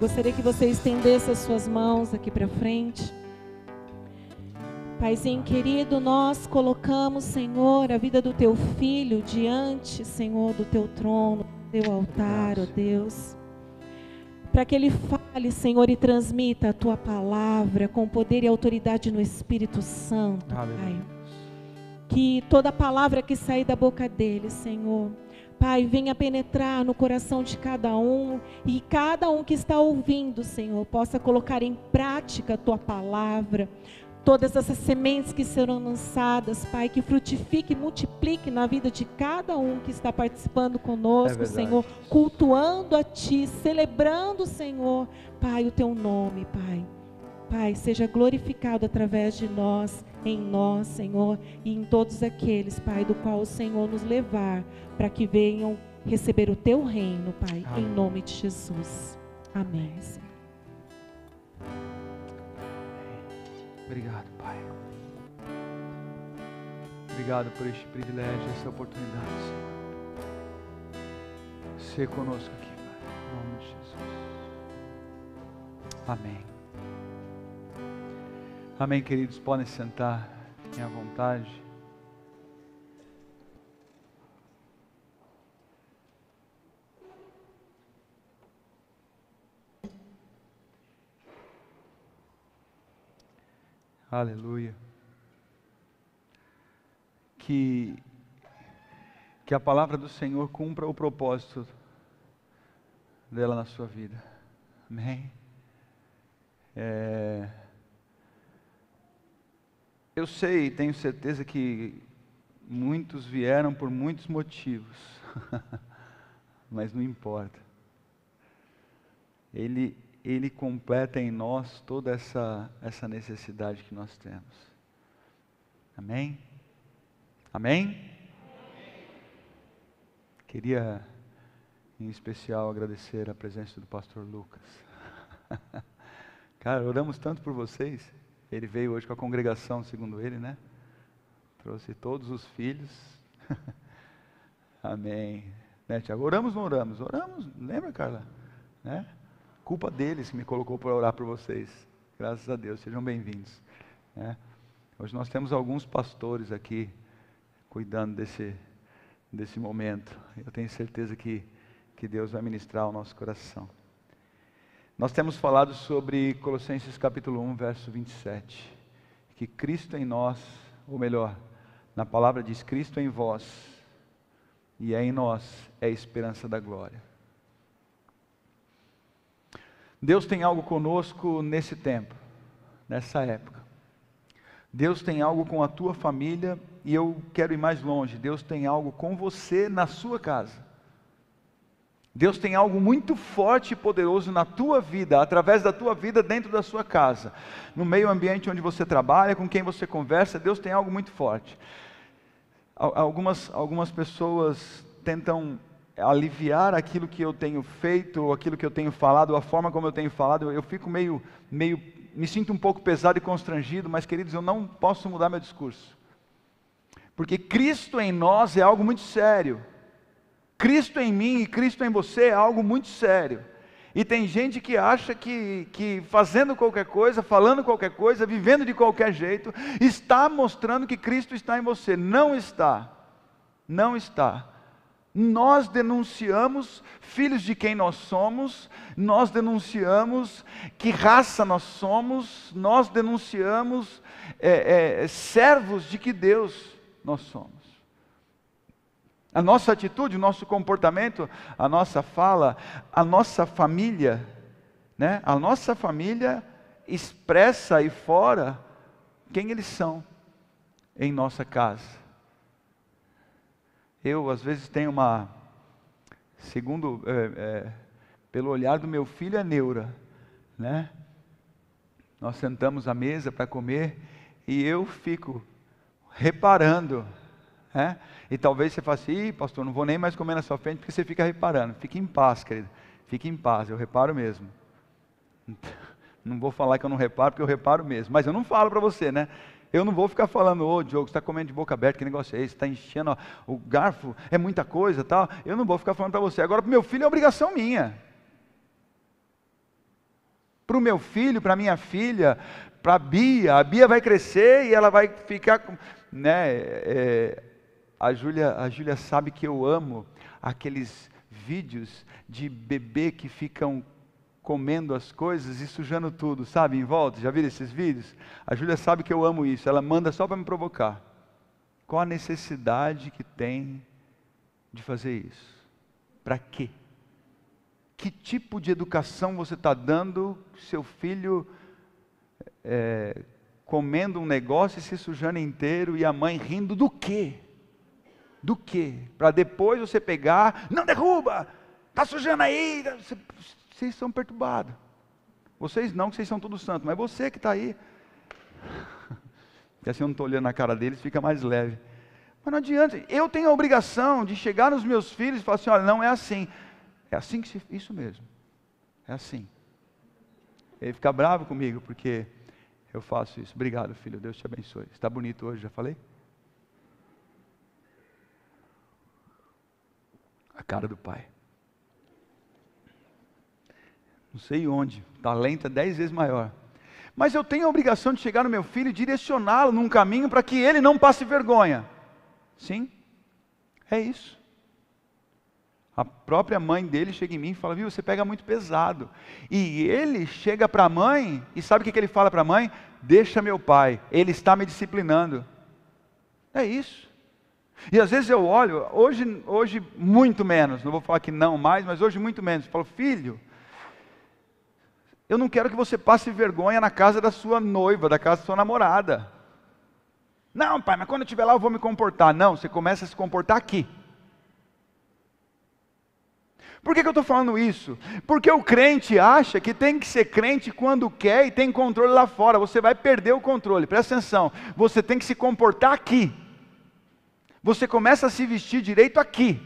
Gostaria que você estendesse as suas mãos aqui para frente. Paizinho querido, nós colocamos, Senhor, a vida do Teu Filho diante, Senhor, do Teu trono, do Teu altar, ó Deus. Para que Ele fale, Senhor, e transmita a Tua palavra com poder e autoridade no Espírito Santo, Pai. Que toda palavra que sair da boca dEle, Senhor, Pai, venha penetrar no coração de cada um, e cada um que está ouvindo, Senhor, possa colocar em prática a Tua palavra. Todas essas sementes que serão lançadas, Pai, que frutifique e multiplique na vida de cada um que está participando conosco, Senhor, cultuando a Ti, celebrando, Senhor, Pai, o Teu nome, Pai. Pai, seja glorificado através de nós, em nós, Senhor, e em todos aqueles, Pai, do qual o Senhor nos levar, para que venham receber o Teu reino, Pai, em nome de Jesus. Amém, Senhor. Obrigado, Pai. Obrigado por este privilégio, essa oportunidade, Senhor. Ser conosco aqui, Pai, em nome de Jesus. Amém. Amém, queridos. Podem sentar, fiquem à vontade. Aleluia. Que a palavra do Senhor cumpra o propósito dela na sua vida. Amém. Eu sei, tenho certeza que muitos vieram por muitos motivos, mas não importa. Ele completa em nós toda essa necessidade que nós temos. Amém? Amém? Queria, em especial, agradecer a presença do pastor Lucas. Cara, oramos tanto por vocês. Ele veio hoje com a congregação, segundo ele, né? Trouxe todos os filhos. Amém. Né, Tiago? Oramos ou não oramos? Oramos, lembra, Carla? Né? Culpa deles que me colocou para orar por vocês. Graças a Deus, sejam bem-vindos. Né? Hoje nós temos alguns pastores aqui cuidando desse momento. Eu tenho certeza que Deus vai ministrar ao nosso coração. Nós temos falado sobre Colossenses capítulo 1, verso 27. Que Cristo em nós, ou melhor, na palavra diz Cristo em vós, e em nós é a esperança da glória. Deus tem algo conosco nesse tempo, nessa época. Deus tem algo com a tua família, e eu quero ir mais longe. Deus tem algo com você na sua casa. Deus tem algo muito forte e poderoso na tua vida, através da tua vida dentro da sua casa. No meio ambiente onde você trabalha, com quem você conversa, Deus tem algo muito forte. Algumas pessoas tentam aliviar aquilo que eu tenho feito, ou aquilo que eu tenho falado, a forma como eu tenho falado. Eu fico me sinto um pouco pesado e constrangido, mas queridos, eu não posso mudar meu discurso. Porque Cristo em nós é algo muito sério. Cristo em mim e Cristo em você é algo muito sério. E tem gente que acha que fazendo qualquer coisa, falando qualquer coisa, vivendo de qualquer jeito, está mostrando que Cristo está em você. Não está. Não está. Nós denunciamos filhos de quem nós somos, nós denunciamos que raça nós somos, nós denunciamos servos de que Deus nós somos. A nossa atitude, o nosso comportamento, a nossa fala, a nossa família, né? A nossa família expressa aí fora quem eles são em nossa casa. Eu, às vezes, tenho pelo olhar do meu filho, é neura, né? Nós sentamos à mesa para comer e eu fico reparando, né? E talvez você fale assim, pastor, não vou nem mais comer na sua frente, porque você fica reparando. Fique em paz, querido, fique em paz, eu reparo mesmo. Não vou falar que eu não reparo, porque eu reparo mesmo, mas eu não falo para você, né? Eu não vou ficar falando, ô Diogo, você está comendo de boca aberta, que negócio é esse? Você está enchendo o garfo, é muita coisa e tal. Eu não vou ficar falando para você. Agora, para o meu filho é obrigação minha. para o meu filho, para a minha filha, para a Bia vai crescer e ela vai ficar, né? A Júlia sabe que eu amo aqueles vídeos de bebê que ficam comendo as coisas e sujando tudo, sabe, em volta. Já viram esses vídeos? A Júlia sabe que eu amo isso, ela manda só para me provocar. Qual a necessidade que tem de fazer isso? Para quê? Que tipo de educação você está dando seu filho comendo um negócio e se sujando inteiro e a mãe rindo do quê? Do quê? Para depois você pegar, não derruba, está sujando aí, vocês são perturbados. Vocês não, que vocês são todos santos, mas você que está aí. E assim eu não estou olhando na cara deles, fica mais leve. Mas não adianta, eu tenho a obrigação de chegar nos meus filhos e falar assim, olha, não é assim. É assim que isso mesmo, é assim. Ele fica bravo comigo porque eu faço isso. Obrigado, filho, Deus te abençoe. Está bonito hoje, já falei? A cara do pai. Não sei onde, o talento é 10 vezes maior. Mas eu tenho a obrigação de chegar no meu filho e direcioná-lo num caminho para que ele não passe vergonha. Sim, é isso. A própria mãe dele chega em mim e fala, viu, você pega muito pesado. E ele chega para a mãe, e sabe o que ele fala para a mãe? Deixa meu pai, ele está me disciplinando. É isso. E às vezes eu olho, hoje muito menos, não vou falar que não mais, mas hoje muito menos. Eu falo, filho, eu não quero que você passe vergonha na casa da sua noiva, da casa da sua namorada. Não, pai, mas quando eu estiver lá eu vou me comportar. Não, você começa a se comportar aqui. Por que eu estou falando isso? Porque o crente acha que tem que ser crente quando quer e tem controle lá fora. Você vai perder o controle, presta atenção. Você tem que se comportar aqui. Você começa a se vestir direito aqui.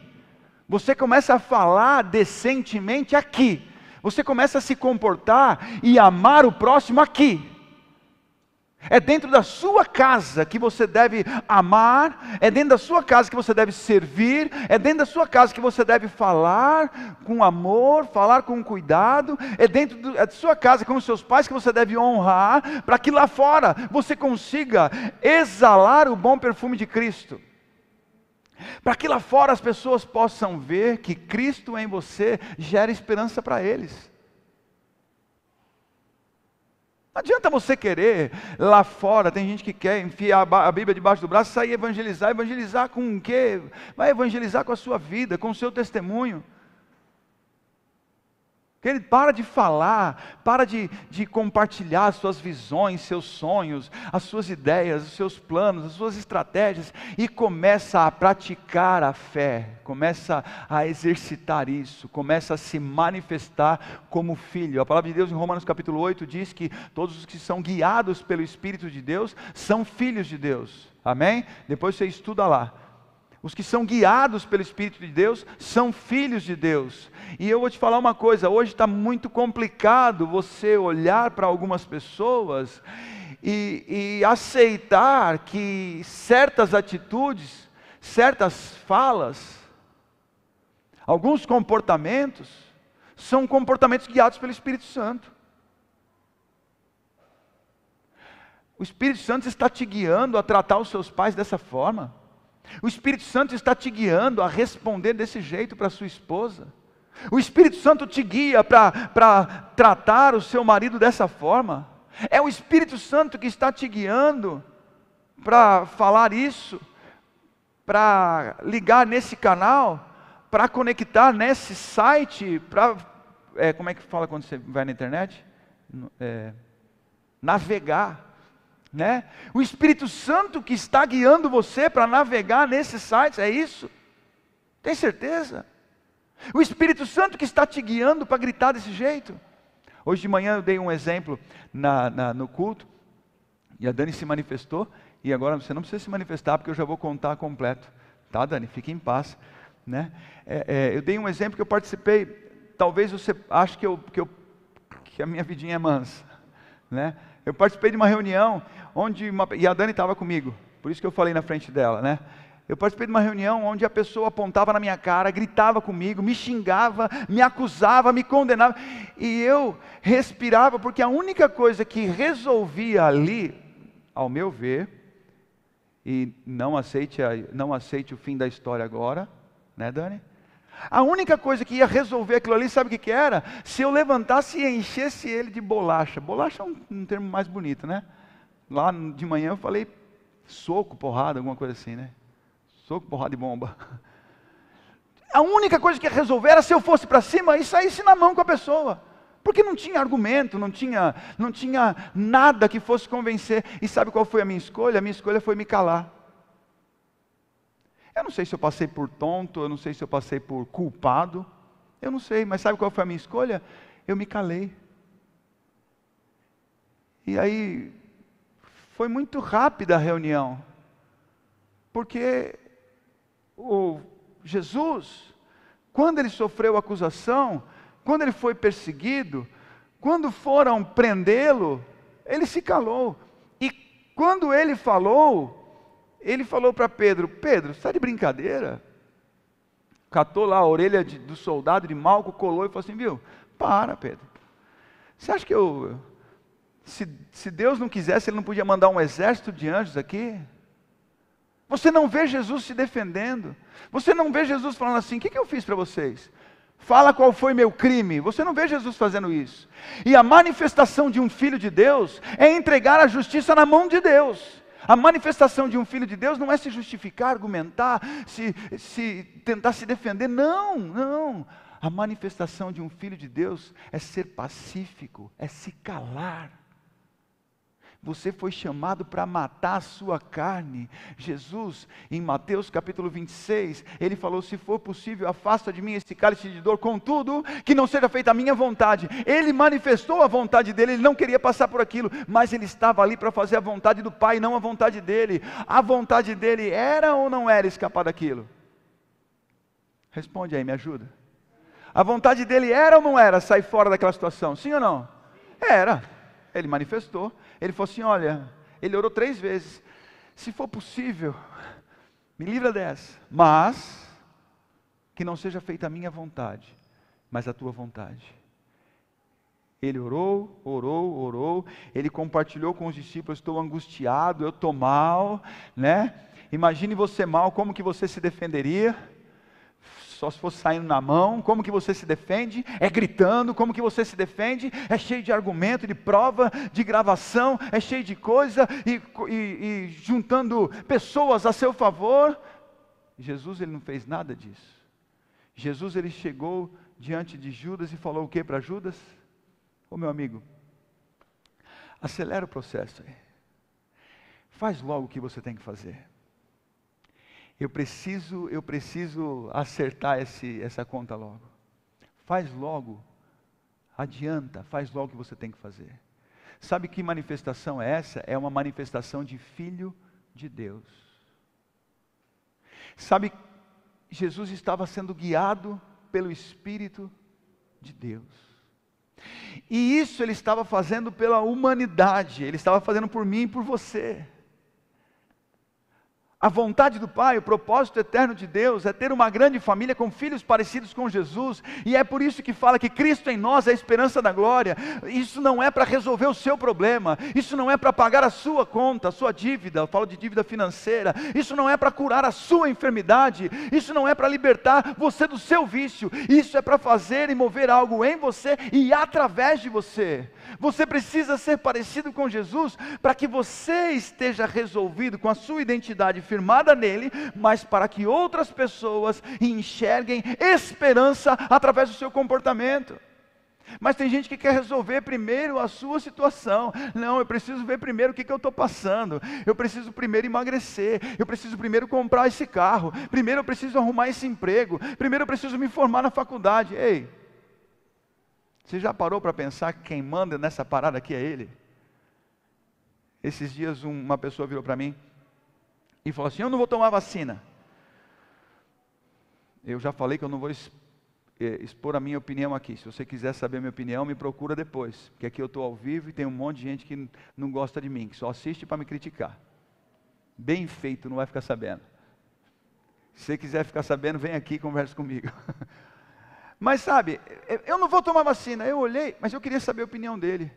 Você começa a falar decentemente aqui. Você começa a se comportar e amar o próximo aqui. É dentro da sua casa que você deve amar, é dentro da sua casa que você deve servir, é dentro da sua casa que você deve falar com amor, falar com cuidado, é dentro da sua casa com os seus pais que você deve honrar, para que lá fora você consiga exalar o bom perfume de Cristo. Para que lá fora as pessoas possam ver que Cristo em você gera esperança para eles. Não adianta você querer lá fora, tem gente que quer enfiar a Bíblia debaixo do braço e sair evangelizar. Evangelizar com o quê? Vai evangelizar com a sua vida, com o seu testemunho. Ele para de falar, para de compartilhar as suas visões, seus sonhos, as suas ideias, os seus planos, as suas estratégias e começa a praticar a fé, começa a exercitar isso, começa a se manifestar como filho. A palavra de Deus em Romanos capítulo 8 diz que todos os que são guiados pelo Espírito de Deus são filhos de Deus. Amém? Depois você estuda lá. Os que são guiados pelo Espírito de Deus são filhos de Deus. E eu vou te falar uma coisa, hoje está muito complicado você olhar para algumas pessoas e aceitar que certas atitudes, certas falas, alguns comportamentos, são comportamentos guiados pelo Espírito Santo. O Espírito Santo está te guiando a tratar os seus pais dessa forma. O Espírito Santo está te guiando a responder desse jeito para sua esposa. O Espírito Santo te guia para tratar o seu marido dessa forma. É o Espírito Santo que está te guiando para falar isso, para ligar nesse canal, para conectar nesse site, como é que fala quando você vai na internet? Navegar. Né? O Espírito Santo que está guiando você para navegar nesses sites, é isso? Tem certeza? O Espírito Santo que está te guiando para gritar desse jeito. Hoje de manhã eu dei um exemplo no culto, e a Dani se manifestou, e agora você não precisa se manifestar, porque eu já vou contar completo. Tá, Dani? Fique em paz. Né? Eu dei um exemplo que eu participei, talvez você ache que a minha vidinha é mansa. Né? Eu participei de uma reunião, e a Dani estava comigo, por isso que eu falei na frente dela, né? Eu participei de uma reunião onde a pessoa apontava na minha cara, gritava comigo, me xingava, me acusava, me condenava. E eu respirava, porque a única coisa que resolvia ali, ao meu ver, e não aceite o fim da história agora, né, Dani? A única coisa que ia resolver aquilo ali, sabe o que era? Se eu levantasse e enchesse ele de bolacha. Bolacha é um termo mais bonito, né? Lá de manhã eu falei soco, porrada, alguma coisa assim, né? Soco, porrada e bomba. A única coisa que ia resolver era se eu fosse para cima e saísse na mão com a pessoa. Porque não tinha argumento, não tinha nada que fosse convencer. E sabe qual foi a minha escolha? A minha escolha foi me calar. Eu não sei se eu passei por tonto, eu não sei se eu passei por culpado. Eu não sei, mas sabe qual foi a minha escolha? Eu me calei. E aí, foi muito rápida a reunião. Porque o Jesus, quando ele sofreu acusação, quando ele foi perseguido, quando foram prendê-lo, ele se calou. E quando ele falou para Pedro, Pedro, você está de brincadeira? Catou lá a orelha do soldado de Malco, colou e falou assim, viu, para Pedro, você acha que se Deus não quisesse, ele não podia mandar um exército de anjos aqui? Você não vê Jesus se defendendo. Você não vê Jesus falando assim, o que eu fiz para vocês? Fala qual foi meu crime. Você não vê Jesus fazendo isso. E a manifestação de um filho de Deus é entregar a justiça na mão de Deus. A manifestação de um filho de Deus não é se justificar, argumentar, se tentar se defender. Não, não. A manifestação de um filho de Deus é ser pacífico, é se calar. Você foi chamado para matar a sua carne. Jesus, em Mateus capítulo 26, ele falou, se for possível, afasta de mim esse cálice de dor, contudo, que não seja feita a minha vontade. Ele manifestou a vontade dele, ele não queria passar por aquilo, mas ele estava ali para fazer a vontade do Pai, não a vontade dele. A vontade dele era ou não era escapar daquilo? Responde aí, me ajuda. A vontade dele era ou não era sair fora daquela situação? Sim ou não? Era. Ele manifestou. Ele falou assim, olha, ele orou 3 vezes. Se for possível, me livra dessa. Mas, que não seja feita a minha vontade, mas a tua vontade. Ele orou. Ele compartilhou com os discípulos, estou angustiado, eu estou mal, né? Imagine você mal, como que você se defenderia? Só se fosse saindo na mão. Como que você se defende? É gritando. Como que você se defende? É cheio de argumento, de prova, de gravação, é cheio de coisa, e juntando pessoas a seu favor. Jesus, ele não fez nada disso. Jesus, ele chegou diante de Judas e falou o que para Judas? Ô meu amigo, acelera o processo aí. Faz logo o que você tem que fazer. Eu preciso acertar essa conta logo. Faz logo, adianta, faz logo o que você tem que fazer. Sabe que manifestação é essa? É uma manifestação de filho de Deus. Sabe, Jesus estava sendo guiado pelo Espírito de Deus. E isso ele estava fazendo pela humanidade, ele estava fazendo por mim e por você. A vontade do Pai, o propósito eterno de Deus é ter uma grande família com filhos parecidos com Jesus, e é por isso que fala que Cristo em nós é a esperança da glória. Isso não é para resolver o seu problema, isso não é para pagar a sua conta, a sua dívida, eu falo de dívida financeira, isso não é para curar a sua enfermidade, isso não é para libertar você do seu vício, isso é para fazer e mover algo em você e através de você. Você precisa ser parecido com Jesus para que você esteja resolvido com a sua identidade firmada nele, mas para que outras pessoas enxerguem esperança através do seu comportamento. Mas tem gente que quer resolver primeiro a sua situação. Não, eu preciso ver primeiro o que eu estou passando. Eu preciso primeiro emagrecer. Eu preciso primeiro comprar esse carro. Primeiro eu preciso arrumar esse emprego. Primeiro eu preciso me formar na faculdade. Ei, você já parou para pensar que quem manda nessa parada aqui é Ele? Esses dias uma pessoa virou para mim e falou assim, eu não vou tomar vacina. Eu já falei que eu não vou expor a minha opinião aqui. Se você quiser saber a minha opinião, me procura depois. Porque aqui eu estou ao vivo e tem um monte de gente que não gosta de mim, que só assiste para me criticar. Bem feito, não vai ficar sabendo. Se você quiser ficar sabendo, vem aqui e conversa comigo. Mas sabe, eu não vou tomar vacina. Eu olhei, mas eu queria saber a opinião dele.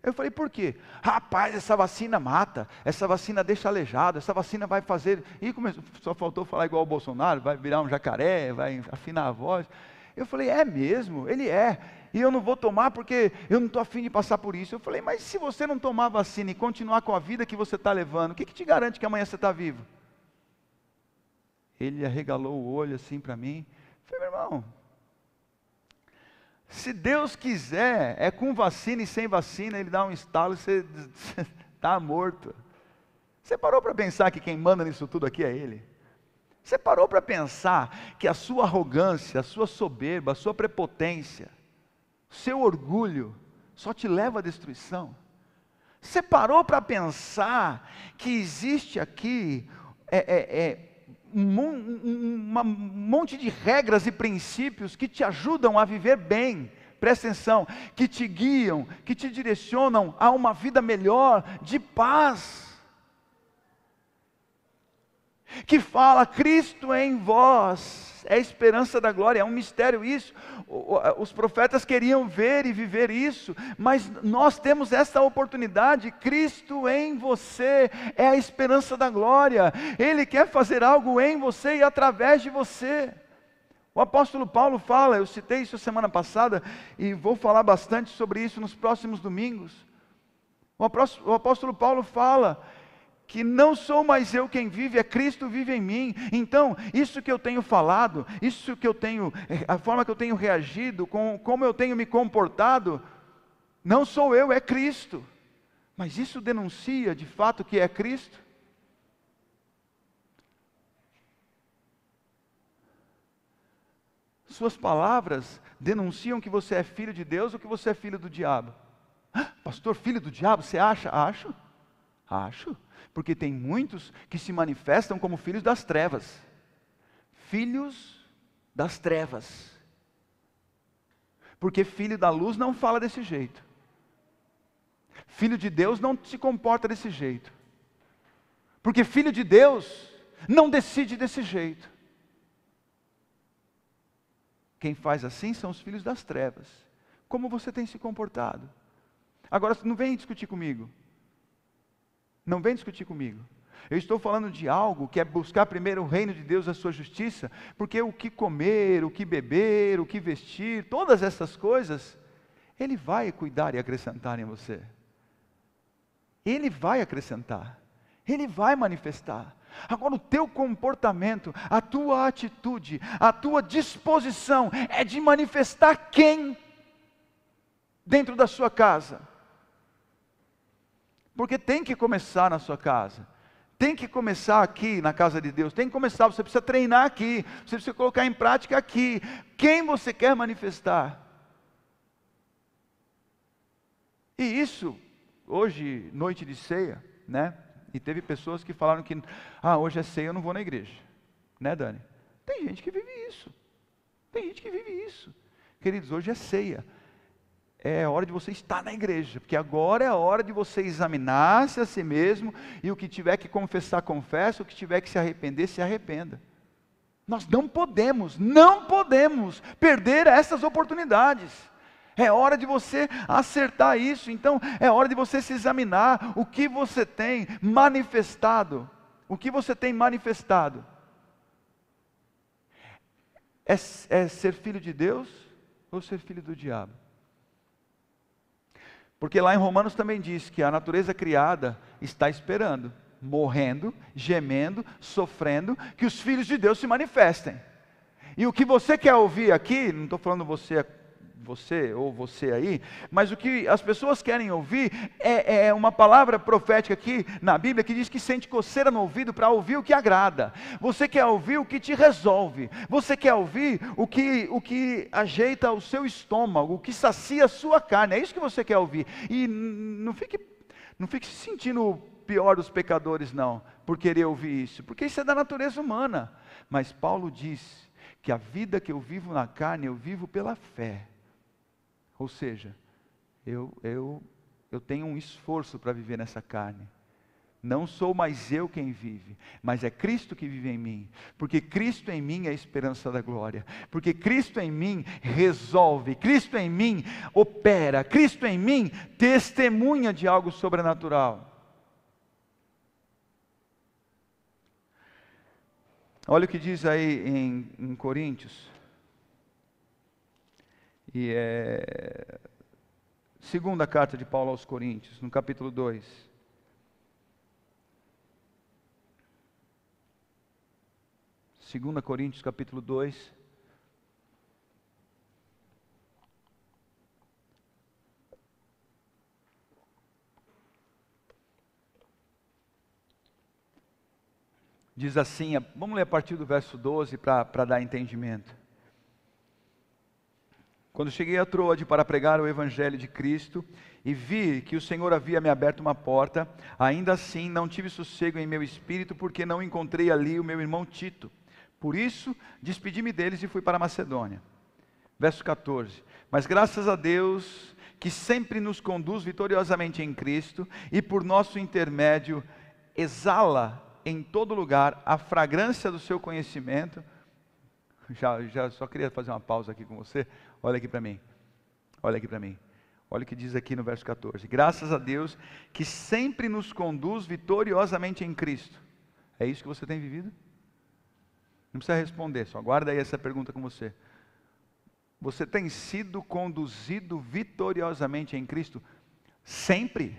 Eu falei, por quê? Rapaz, essa vacina mata, essa vacina deixa aleijado, essa vacina vai fazer... E só faltou falar igual o Bolsonaro, vai virar um jacaré, vai afinar a voz. Eu falei, é mesmo? Ele é. E eu não vou tomar porque eu não estou afim de passar por isso. Eu falei, mas se você não tomar vacina e continuar com a vida que você está levando, o que te garante que amanhã você está vivo? Ele arregalou o olho assim para mim. Eu falei, meu irmão, se Deus quiser, é com vacina e sem vacina, Ele dá um estalo e você está morto. Você parou para pensar que quem manda nisso tudo aqui é Ele? Você parou para pensar que a sua arrogância, a sua soberba, a sua prepotência, o seu orgulho, só te leva à destruição? Você parou para pensar que existe aqui um monte de regras e princípios que te ajudam a viver bem, presta atenção, que te guiam, que te direcionam a uma vida melhor, de paz, que fala, Cristo é em vós, é a esperança da glória, é um mistério isso. Os profetas queriam ver e viver isso, mas nós temos essa oportunidade. Cristo em você é a esperança da glória. Ele quer fazer algo em você e através de você. O apóstolo Paulo fala, eu citei isso semana passada e vou falar bastante sobre isso nos próximos domingos. O apóstolo Paulo fala que não sou mais eu quem vive, é Cristo vive em mim. Então, isso que eu tenho falado, isso que eu tenho, a forma que eu tenho reagido, como eu tenho me comportado, não sou eu, é Cristo. Mas isso denuncia de fato que é Cristo? Suas palavras denunciam que você é filho de Deus ou que você é filho do diabo? Pastor, filho do diabo, você acha? Acho. Porque tem muitos que se manifestam como filhos das trevas. Filhos das trevas. Porque filho da luz não fala desse jeito. Filho de Deus não se comporta desse jeito. Porque filho de Deus não decide desse jeito. Quem faz assim são os filhos das trevas. Como você tem se comportado? Agora, não vem discutir comigo. Não vem discutir comigo. Eu estou falando de algo que é buscar primeiro o reino de Deus e a sua justiça, porque o que comer, o que beber, o que vestir, todas essas coisas, Ele vai cuidar e acrescentar em você. Ele vai acrescentar. Ele vai manifestar. Agora o teu comportamento, a tua atitude, a tua disposição é de manifestar quem dentro da sua casa? Porque tem que começar na sua casa, tem que começar aqui na casa de Deus, tem que começar, você precisa treinar aqui, você precisa colocar em prática aqui, quem você quer manifestar. E isso, hoje, noite de ceia, né? E teve pessoas que falaram que, hoje é ceia, eu não vou na igreja, né, Dani? Tem gente que vive isso, Queridos, hoje é ceia. É hora de você estar na igreja, porque agora é a hora de você examinar-se a si mesmo, e o que tiver que confessar, confessa, o que tiver que se arrepender, se arrependa. Nós não podemos perder essas oportunidades. É hora de você acertar isso, então é hora de você se examinar, o que você tem manifestado, é ser filho de Deus ou ser filho do diabo? Porque lá em Romanos também diz que a natureza criada está esperando, morrendo, gemendo, sofrendo, que os filhos de Deus se manifestem. E o que você quer ouvir aqui, não estou falando você ou você aí, mas o que as pessoas querem ouvir é uma palavra profética aqui na Bíblia que diz que sente coceira no ouvido para ouvir o que agrada. Você quer ouvir o que te resolve, você quer ouvir o que ajeita o seu estômago, o que sacia a sua carne, é isso que você quer ouvir. E não fique se sentindo o pior dos pecadores não, por querer ouvir isso, porque isso é da natureza humana. Mas Paulo diz que a vida que eu vivo na carne, eu vivo pela fé. Ou seja, eu tenho um esforço para viver nessa carne, Não sou mais eu quem vive, mas é Cristo que vive em mim. Porque Cristo em mim é a esperança da glória. Porque Cristo em mim resolve. Cristo em mim opera. Cristo em mim testemunha de algo sobrenatural. Olha o que diz aí em Coríntios. E é segunda carta de Paulo aos Coríntios, no capítulo 2. Segunda Coríntios, capítulo 2. Diz assim, vamos ler a partir do verso 12 para dar entendimento. Quando cheguei a Troade para pregar o evangelho de Cristo, e vi que o Senhor havia me aberto uma porta, ainda assim não tive sossego em meu espírito, porque não encontrei ali o meu irmão Tito. Por isso, despedi-me deles e fui para a Macedônia. Verso 14. Mas graças a Deus, que sempre nos conduz vitoriosamente em Cristo, e por nosso intermédio exala em todo lugar a fragrância do seu conhecimento. Já só queria fazer uma pausa aqui com você. Olha aqui para mim. Olha aqui para mim. Olha o que diz aqui no verso 14. Graças a Deus que sempre nos conduz vitoriosamente em Cristo. É isso que você tem vivido? Não precisa responder, só guarda aí essa pergunta com você. Você tem sido conduzido vitoriosamente em Cristo sempre?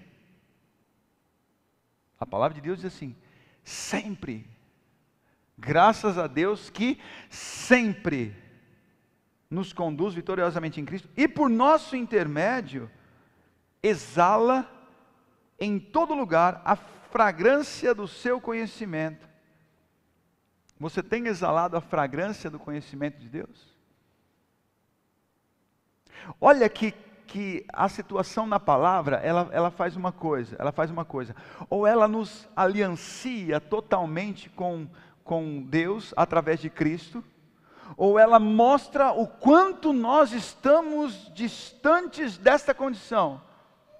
A palavra de Deus diz assim, sempre. Graças a Deus que sempre nos conduz vitoriosamente em Cristo e por nosso intermédio exala em todo lugar a fragrância do seu conhecimento. Você tem exalado a fragrância do conhecimento de Deus? Olha que a situação na palavra, ela faz uma coisa, ou ela nos aliancia totalmente com Deus através de Cristo, ou ela mostra o quanto nós estamos distantes desta condição.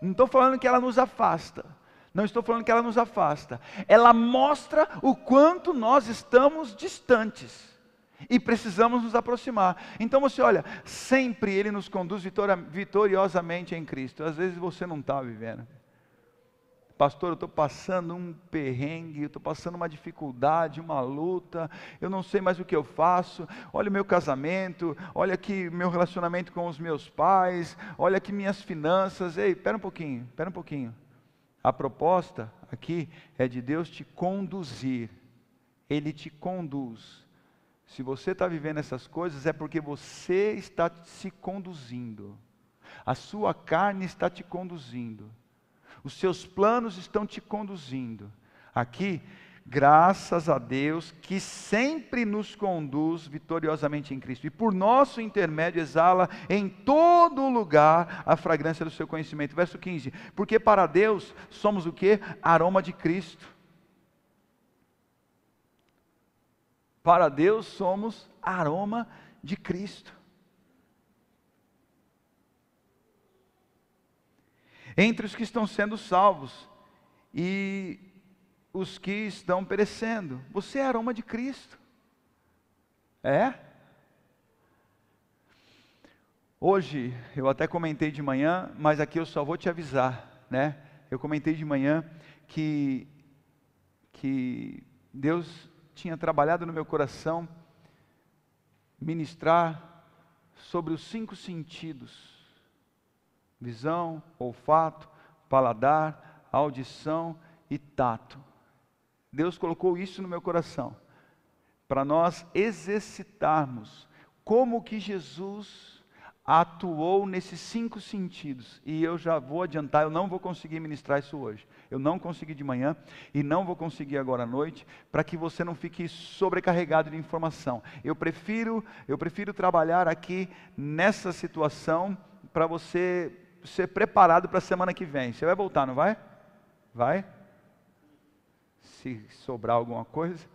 Não estou falando que ela nos afasta, não estou falando que ela nos afasta, ela mostra o quanto nós estamos distantes e precisamos nos aproximar. Então você olha, sempre Ele nos conduz vitoriosamente em Cristo. Às vezes você não está vivendo. Pastor, eu estou passando um perrengue, eu estou passando uma dificuldade, uma luta, eu não sei mais o que eu faço. Olha o meu casamento, olha aqui meu relacionamento com os meus pais, olha aqui minhas finanças. Ei, espera um pouquinho. A proposta aqui é de Deus te conduzir. Ele te conduz. Se você está vivendo essas coisas, é porque você está se conduzindo. A sua carne está te conduzindo. Os seus planos estão te conduzindo. Aqui, graças a Deus, que sempre nos conduz vitoriosamente em Cristo. E por nosso intermédio exala em todo lugar a fragrância do seu conhecimento. Verso 15. Porque para Deus somos o quê? Aroma de Cristo. Para Deus somos aroma de Cristo. Entre os que estão sendo salvos e os que estão perecendo. Você é aroma de Cristo. É? Hoje, eu até comentei de manhã, mas aqui eu só vou te avisar, né? Eu comentei de manhã que Deus tinha trabalhado no meu coração ministrar sobre os 5 sentidos. Visão, olfato, paladar, audição e tato. Deus colocou isso no meu coração, para nós exercitarmos como que Jesus atuou nesses 5 sentidos. E eu já vou adiantar, eu não vou conseguir ministrar isso hoje. Eu não consegui de manhã e não vou conseguir agora à noite, para que você não fique sobrecarregado de informação. Eu prefiro trabalhar aqui nessa situação para você ser preparado para a semana que vem. Você vai voltar, não vai? Vai? Se sobrar alguma coisa.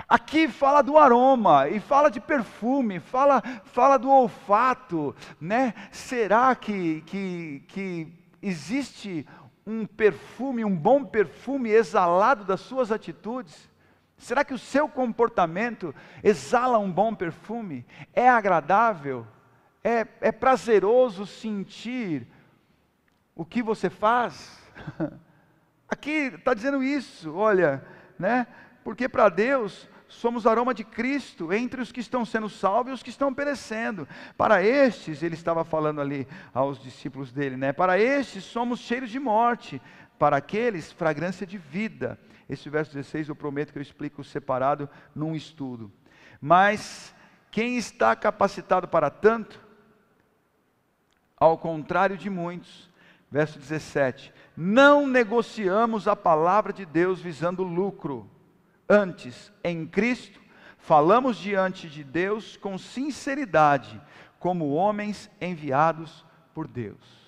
Aqui fala do aroma, e fala de perfume, fala do olfato, né? Será que existe um perfume, um bom perfume exalado das suas atitudes? Será que o seu comportamento exala um bom perfume? É agradável? É prazeroso sentir o que você faz? Aqui está dizendo isso, olha, né? Porque para Deus somos aroma de Cristo entre os que estão sendo salvos e os que estão perecendo. Para estes, ele estava falando ali aos discípulos dele, né? Para estes somos cheiros de morte, para aqueles fragrância de vida. Esse verso 16 eu prometo que eu explico separado num estudo. Mas quem está capacitado para tanto? Ao contrário de muitos, verso 17, não negociamos a palavra de Deus visando lucro. Antes, em Cristo, falamos diante de Deus com sinceridade, como homens enviados por Deus.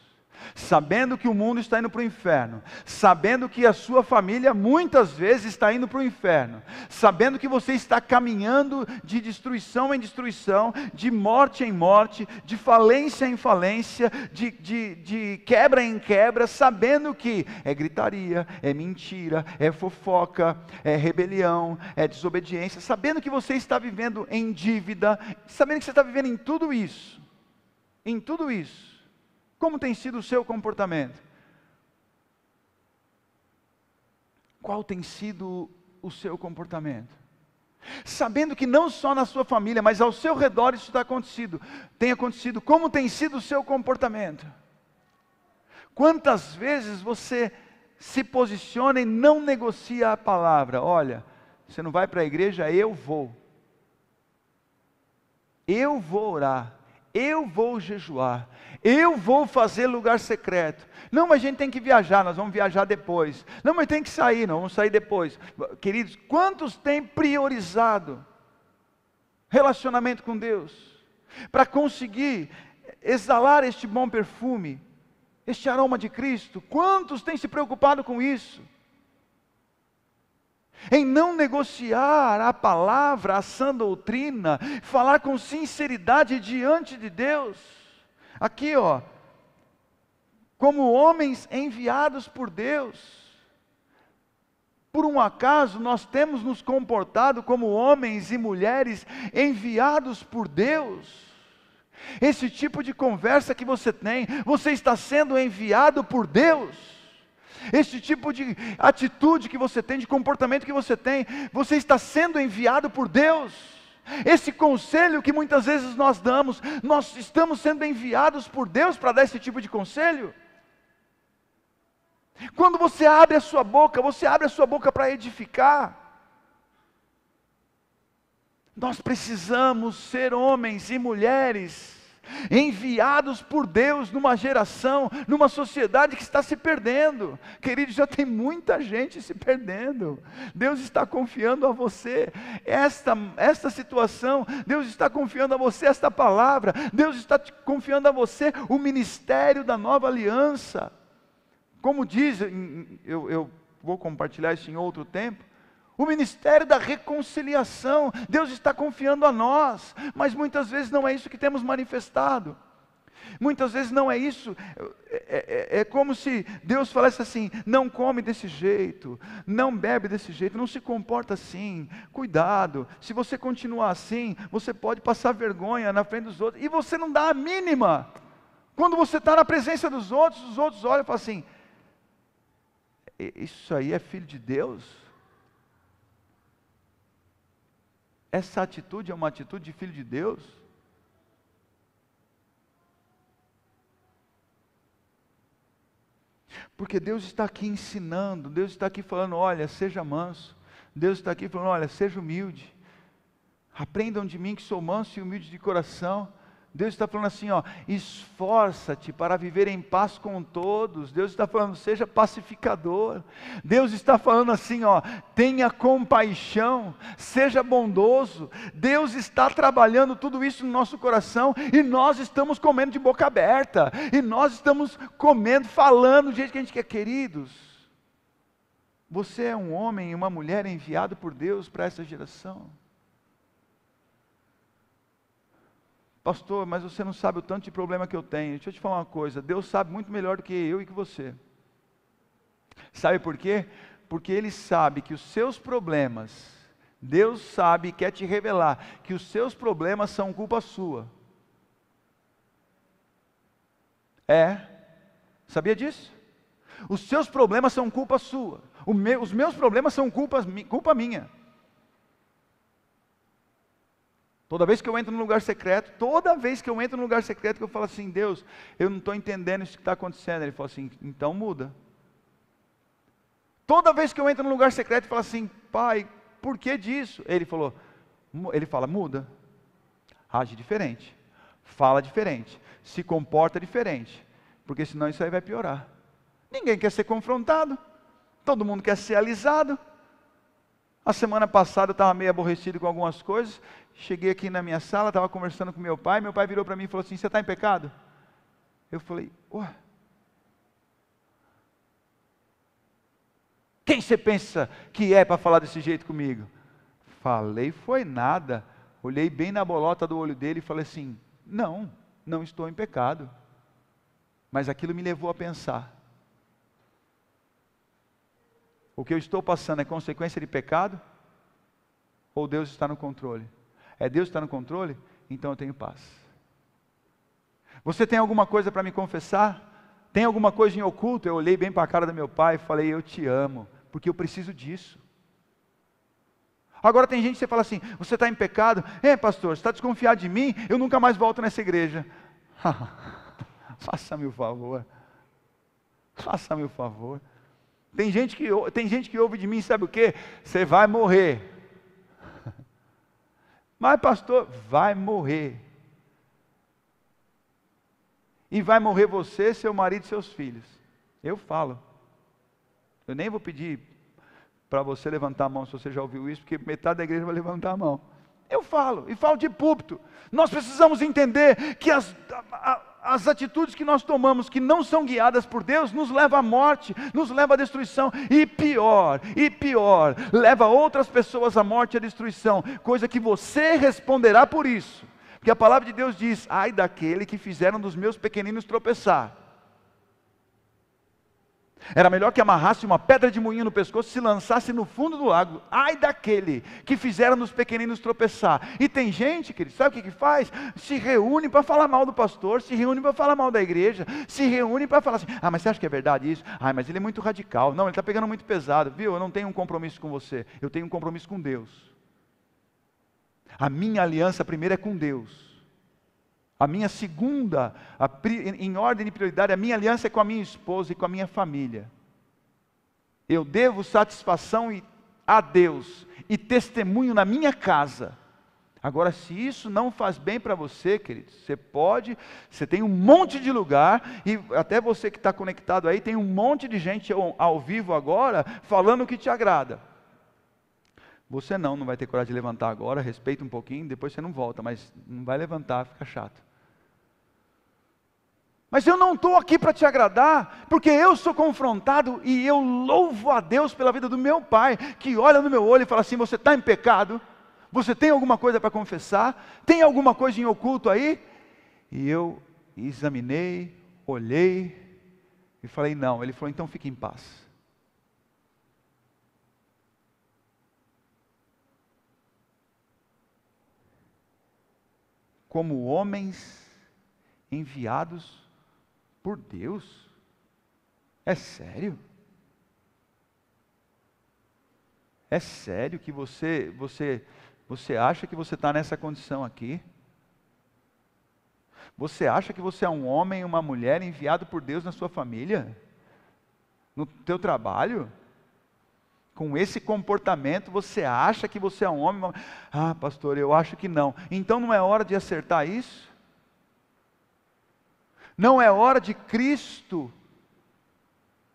Sabendo que o mundo está indo para o inferno, sabendo que a sua família muitas vezes está indo para o inferno, sabendo que você está caminhando de destruição em destruição, de morte em morte, de falência em falência, de quebra em quebra, sabendo que é gritaria, é mentira, é fofoca, é rebelião, é desobediência, sabendo que você está vivendo em dívida, sabendo que você está vivendo em tudo isso, como tem sido o seu comportamento? Qual tem sido o seu comportamento? Sabendo que não só na sua família, mas ao seu redor isso tem acontecido, como tem sido o seu comportamento? Quantas vezes você se posiciona e não negocia a palavra? Olha, você não vai para a igreja, eu vou orar, eu vou jejuar, eu vou fazer lugar secreto. Não, mas a gente tem que viajar, nós vamos viajar depois. Não, mas tem que sair, não, vamos sair depois. Queridos, quantos têm priorizado relacionamento com Deus, para conseguir exalar este bom perfume, este aroma de Cristo? Quantos têm se preocupado com isso? Em não negociar a palavra, a sã doutrina, falar com sinceridade diante de Deus. Aqui ó, como homens enviados por Deus. Por um acaso nós temos nos comportado como homens e mulheres enviados por Deus? Esse tipo de conversa que você tem, você está sendo enviado por Deus? Esse tipo de atitude que você tem, de comportamento que você tem, você está sendo enviado por Deus? Esse conselho que muitas vezes nós damos, nós estamos sendo enviados por Deus para dar esse tipo de conselho? Quando você abre a sua boca para edificar. Nós precisamos ser homens e mulheres enviados por Deus numa geração, numa sociedade que está se perdendo. Queridos, já tem muita gente se perdendo. Deus está confiando a você esta situação, Deus está confiando a você esta palavra, Deus está confiando a você o ministério da nova aliança. Como diz, eu vou compartilhar isso em outro tempo, o ministério da reconciliação, Deus está confiando a nós, mas muitas vezes não é isso que temos manifestado, muitas vezes não é isso, é como se Deus falasse assim: não come desse jeito, não bebe desse jeito, não se comporta assim, cuidado, se você continuar assim, você pode passar vergonha na frente dos outros, e você não dá a mínima. Quando você está na presença dos outros, os outros olham e falam assim: isso aí é filho de Deus? Essa atitude é uma atitude de filho de Deus? Porque Deus está aqui ensinando, Deus está aqui falando: olha, seja manso. Deus está aqui falando: olha, seja humilde. Aprendam de mim que sou manso e humilde de coração. Deus está falando assim, ó, esforça-te para viver em paz com todos. Deus está falando: seja pacificador. Deus está falando assim, ó, tenha compaixão, seja bondoso. Deus está trabalhando tudo isso no nosso coração, e nós estamos comendo de boca aberta, e nós estamos comendo, falando do jeito que a gente quer. Queridos, você é um homem e uma mulher enviado por Deus para essa geração. Pastor, mas você não sabe o tanto de problema que eu tenho. Deixa eu te falar uma coisa: Deus sabe muito melhor do que eu e que você. Sabe por quê? Porque Ele sabe que os seus problemas, Deus sabe e quer te revelar que os seus problemas são culpa sua. Sabia disso? Os seus problemas são culpa sua. Os meus problemas são culpa minha. Toda vez que eu entro num lugar secreto, que eu falo assim, Deus, eu não estou entendendo isso que está acontecendo. Ele fala assim, então muda. Toda vez que eu entro num lugar secreto e falo assim, Pai, por que disso? Ele fala, muda. Age diferente. Fala diferente. Se comporta diferente. Porque senão isso aí vai piorar. Ninguém quer ser confrontado. Todo mundo quer ser alisado. A semana passada eu estava meio aborrecido com algumas coisas. Cheguei aqui na minha sala, estava conversando com meu pai. Meu pai virou para mim e falou assim, você está em pecado? Eu falei, ué. Quem você pensa que é para falar desse jeito comigo? Falei, foi nada. Olhei bem na bolota do olho dele e falei assim, não estou em pecado. Mas aquilo me levou a pensar. O que eu estou passando é consequência de pecado? Ou Deus está no controle? É Deus que está no controle? Então eu tenho paz. Você tem alguma coisa para me confessar? Tem alguma coisa em oculto? Eu olhei bem para a cara do meu pai e falei, eu te amo, porque eu preciso disso. Agora tem gente que você fala assim, você está em pecado? Pastor, você está desconfiado de mim? Eu nunca mais volto nessa igreja. Faça-me o favor. Faça-me o favor. Tem gente que ouve de mim, sabe o quê? Você vai morrer. Mas pastor, vai morrer. E vai morrer você, seu marido e seus filhos. Eu falo. Eu nem vou pedir para você levantar a mão se você já ouviu isso, porque metade da igreja vai levantar a mão. Eu falo, e falo de púlpito. Nós precisamos entender que as atitudes que nós tomamos, que não são guiadas por Deus, nos leva à morte, nos leva à destruição, e pior, leva outras pessoas à morte e à destruição, coisa que você responderá por isso, porque a palavra de Deus diz, ai daquele que fizeram dos meus pequeninos tropeçar. Era melhor que amarrasse uma pedra de moinho no pescoço e se lançasse no fundo do lago. Ai daquele que fizeram nos pequeninos tropeçar. E tem gente, querido, sabe o que faz? Se reúne para falar mal do pastor, se reúne para falar mal da igreja, se reúne para falar assim, mas você acha que é verdade isso? Mas ele é muito radical. Não, ele está pegando muito pesado. Viu, eu não tenho um compromisso com você, eu tenho um compromisso com Deus. A minha aliança primeiro é com Deus. A minha segunda, em ordem de prioridade, a minha aliança é com a minha esposa e com a minha família. Eu devo satisfação a Deus e testemunho na minha casa. Agora, se isso não faz bem para você, querido, você tem um monte de lugar, e até você que está conectado aí, tem um monte de gente ao vivo agora, falando o que te agrada. Você não vai ter coragem de levantar agora, respeita um pouquinho, depois você não volta, mas não vai levantar, fica chato. Mas eu não estou aqui para te agradar, porque eu sou confrontado e eu louvo a Deus pela vida do meu pai, que olha no meu olho e fala assim, você está em pecado? Você tem alguma coisa para confessar? Tem alguma coisa em oculto aí? E eu examinei, olhei e falei, não. Ele falou, então fique em paz. Como homens enviados por Deus? É sério? É sério que você acha que você está nessa condição aqui? Você acha que você é um homem e uma mulher enviado por Deus na sua família? No teu trabalho? Com esse comportamento, você acha que você é um homem? Pastor, eu acho que não. Então não é hora de acertar isso? Não é hora de Cristo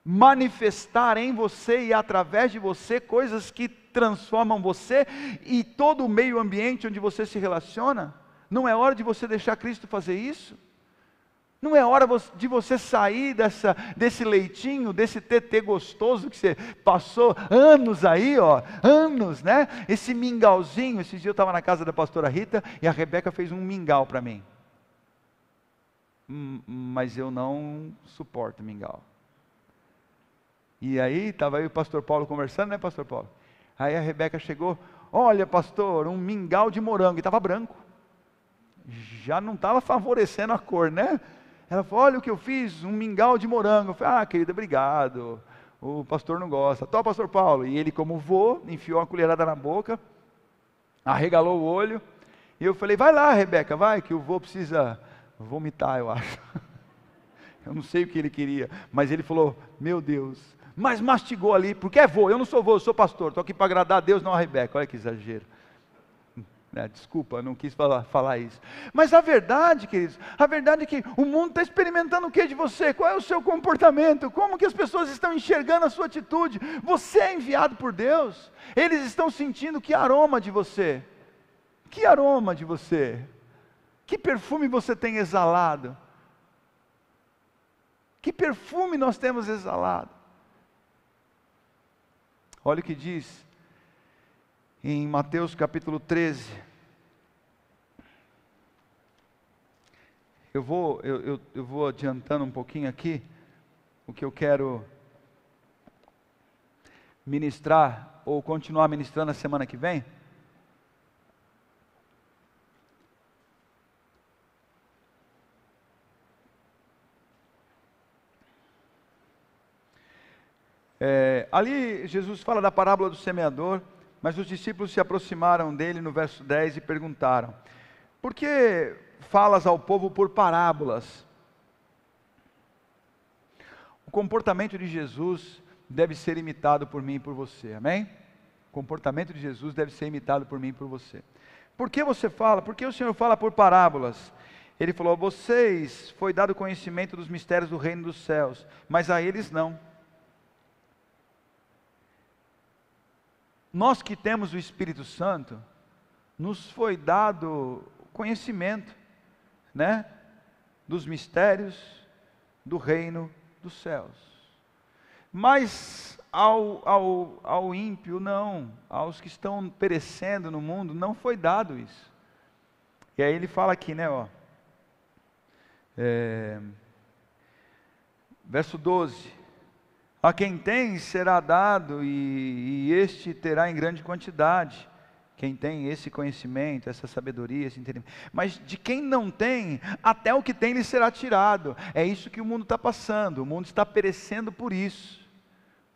manifestar em você e através de você coisas que transformam você e todo o meio ambiente onde você se relaciona? Não é hora de você deixar Cristo fazer isso? Não é hora de você sair desse leitinho, desse tetê gostoso que você passou anos aí, anos, né? Esse mingauzinho. Esses dias eu estava na casa da pastora Rita e a Rebeca fez um mingau para mim. Mas eu não suporto mingau. E aí, estava aí o pastor Paulo conversando, né, pastor Paulo? Aí a Rebeca chegou, olha, pastor, um mingau de morango, e estava branco. Já não estava favorecendo a cor, né? Ela falou, olha o que eu fiz, um mingau de morango. Eu falei, querida, obrigado. O pastor não gosta. Tó, pastor Paulo. E ele, como vô, enfiou uma colherada na boca, arregalou o olho. E eu falei, vai lá, Rebeca, vai, que o vô precisa vomitar, eu acho. Eu não sei o que ele queria, mas ele falou, meu Deus, mas mastigou ali, porque é vô, eu não sou vô, eu sou pastor, estou aqui para agradar a Deus, não a Rebeca. Olha que exagero. Desculpa, não quis falar isso. Mas a verdade, queridos, a verdade é que o mundo está experimentando o que de você? Qual é o seu comportamento? Como que as pessoas estão enxergando a sua atitude? Você é enviado por Deus. Eles estão sentindo que aroma de você. Que aroma de você? Que perfume você tem exalado? Que perfume nós temos exalado? Olha o que diz em Mateus capítulo 13. Eu vou adiantando um pouquinho aqui, o que eu quero ministrar, ou continuar ministrando na semana que vem. Ali Jesus fala da parábola do semeador, mas os discípulos se aproximaram dele no verso 10 e perguntaram, por que falas ao povo por parábolas? O comportamento de Jesus deve ser imitado por mim e por você, amém? O comportamento de Jesus deve ser imitado por mim e por você. Por que você fala? Por que o Senhor fala por parábolas? Ele falou, a vocês foi dado conhecimento dos mistérios do reino dos céus, mas a eles não. Nós que temos o Espírito Santo, nos foi dado conhecimento, né, dos mistérios do reino dos céus. Mas ao ímpio não, aos que estão perecendo no mundo, não foi dado isso. E aí ele fala aqui, né, verso 12. A quem tem será dado e este terá em grande quantidade. Quem tem esse conhecimento, essa sabedoria, esse entendimento. Mas de quem não tem, até o que tem lhe será tirado. É isso que o mundo está passando. O mundo está perecendo por isso.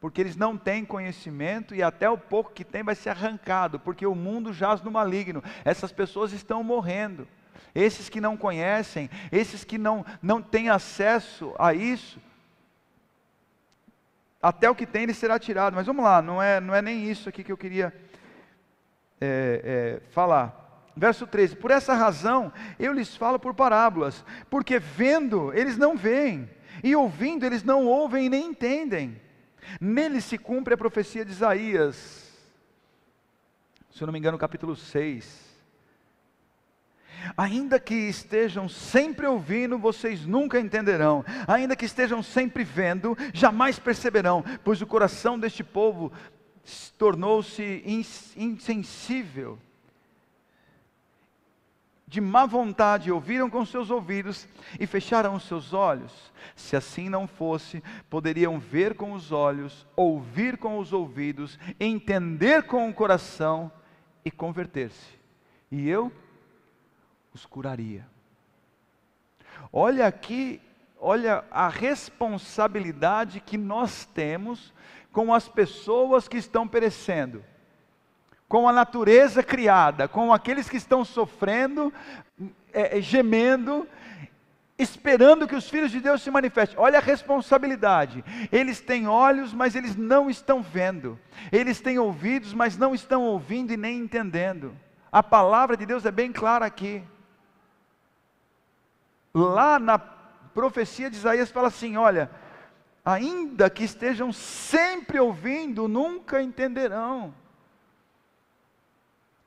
Porque eles não têm conhecimento e até o pouco que tem vai ser arrancado. Porque o mundo jaz no maligno. Essas pessoas estão morrendo. Esses que não conhecem, esses que não têm acesso a isso, até o que tem lhe será tirado. Mas vamos lá, não é nem isso aqui que eu queria falar. Verso 13, por essa razão eu lhes falo por parábolas, porque vendo eles não veem, e ouvindo eles não ouvem e nem entendem. Neles se cumpre a profecia de Isaías, se eu não me engano capítulo 6. Ainda que estejam sempre ouvindo, vocês nunca entenderão. Ainda que estejam sempre vendo, jamais perceberão. Pois o coração deste povo tornou-se insensível. De má vontade ouviram com seus ouvidos e fecharam os seus olhos. Se assim não fosse, poderiam ver com os olhos, ouvir com os ouvidos, entender com o coração e converter-se. E eu os curaria. Olha aqui, olha a responsabilidade que nós temos com as pessoas que estão perecendo, com a natureza criada, com aqueles que estão sofrendo, gemendo, esperando que os filhos de Deus se manifestem. Olha a responsabilidade. Eles têm olhos, mas eles não estão vendo. Eles têm ouvidos, mas não estão ouvindo e nem entendendo. A palavra de Deus é bem clara aqui. Lá na profecia de Isaías fala assim, olha, ainda que estejam sempre ouvindo, nunca entenderão.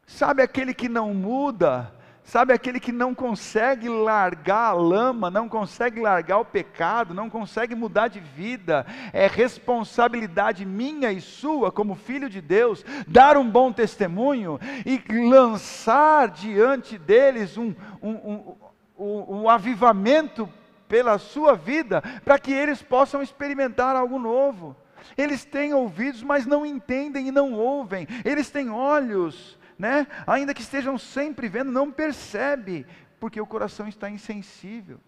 Sabe aquele que não muda? Sabe aquele que não consegue largar a lama, não consegue largar o pecado, não consegue mudar de vida? É responsabilidade minha e sua, como filho de Deus, dar um bom testemunho e lançar diante deles um avivamento pela sua vida, para que eles possam experimentar algo novo. Eles têm ouvidos, mas não entendem e não ouvem. Eles têm olhos, né? Ainda que estejam sempre vendo, não percebe, porque o coração está insensível.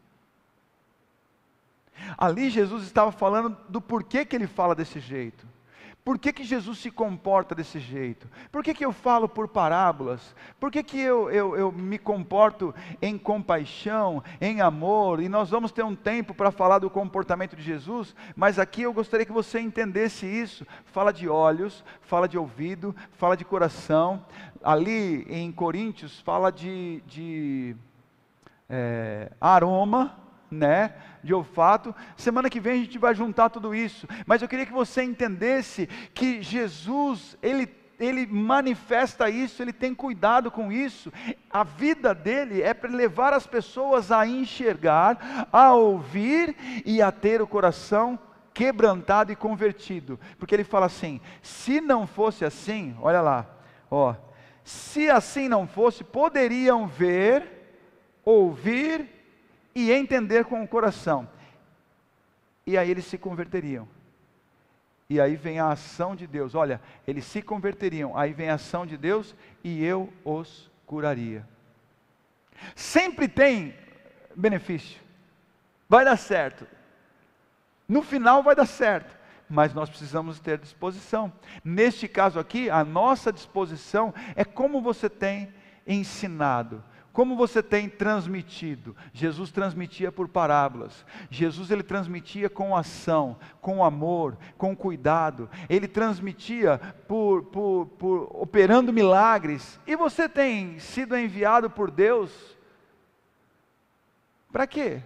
Ali Jesus estava falando do porquê que ele fala desse jeito. Por que Jesus se comporta desse jeito? Por que eu falo por parábolas? Por que eu me comporto em compaixão, em amor? E nós vamos ter um tempo para falar do comportamento de Jesus, mas aqui eu gostaria que você entendesse isso. Fala de olhos, fala de ouvido, fala de coração. Ali em Coríntios fala de aroma, né, de olfato. Semana que vem a gente vai juntar tudo isso, mas eu queria que você entendesse que Jesus, ele manifesta isso, ele tem cuidado com isso. A vida dele é para levar as pessoas a enxergar, a ouvir e a ter o coração quebrantado e convertido, porque ele fala assim: se não fosse assim, olha lá, se assim não fosse, poderiam ver, ouvir e entender com o coração, e aí eles se converteriam. E aí vem a ação de Deus. Olha, eles se converteriam, aí vem a ação de Deus, e eu os curaria. Sempre tem benefício, vai dar certo, no final vai dar certo, mas nós precisamos ter disposição. Neste caso aqui, a nossa disposição é como você tem ensinado, como você tem transmitido. Jesus transmitia por parábolas. Jesus, ele transmitia com ação, com amor, com cuidado. Ele transmitia por operando milagres. E você tem sido enviado por Deus para quê?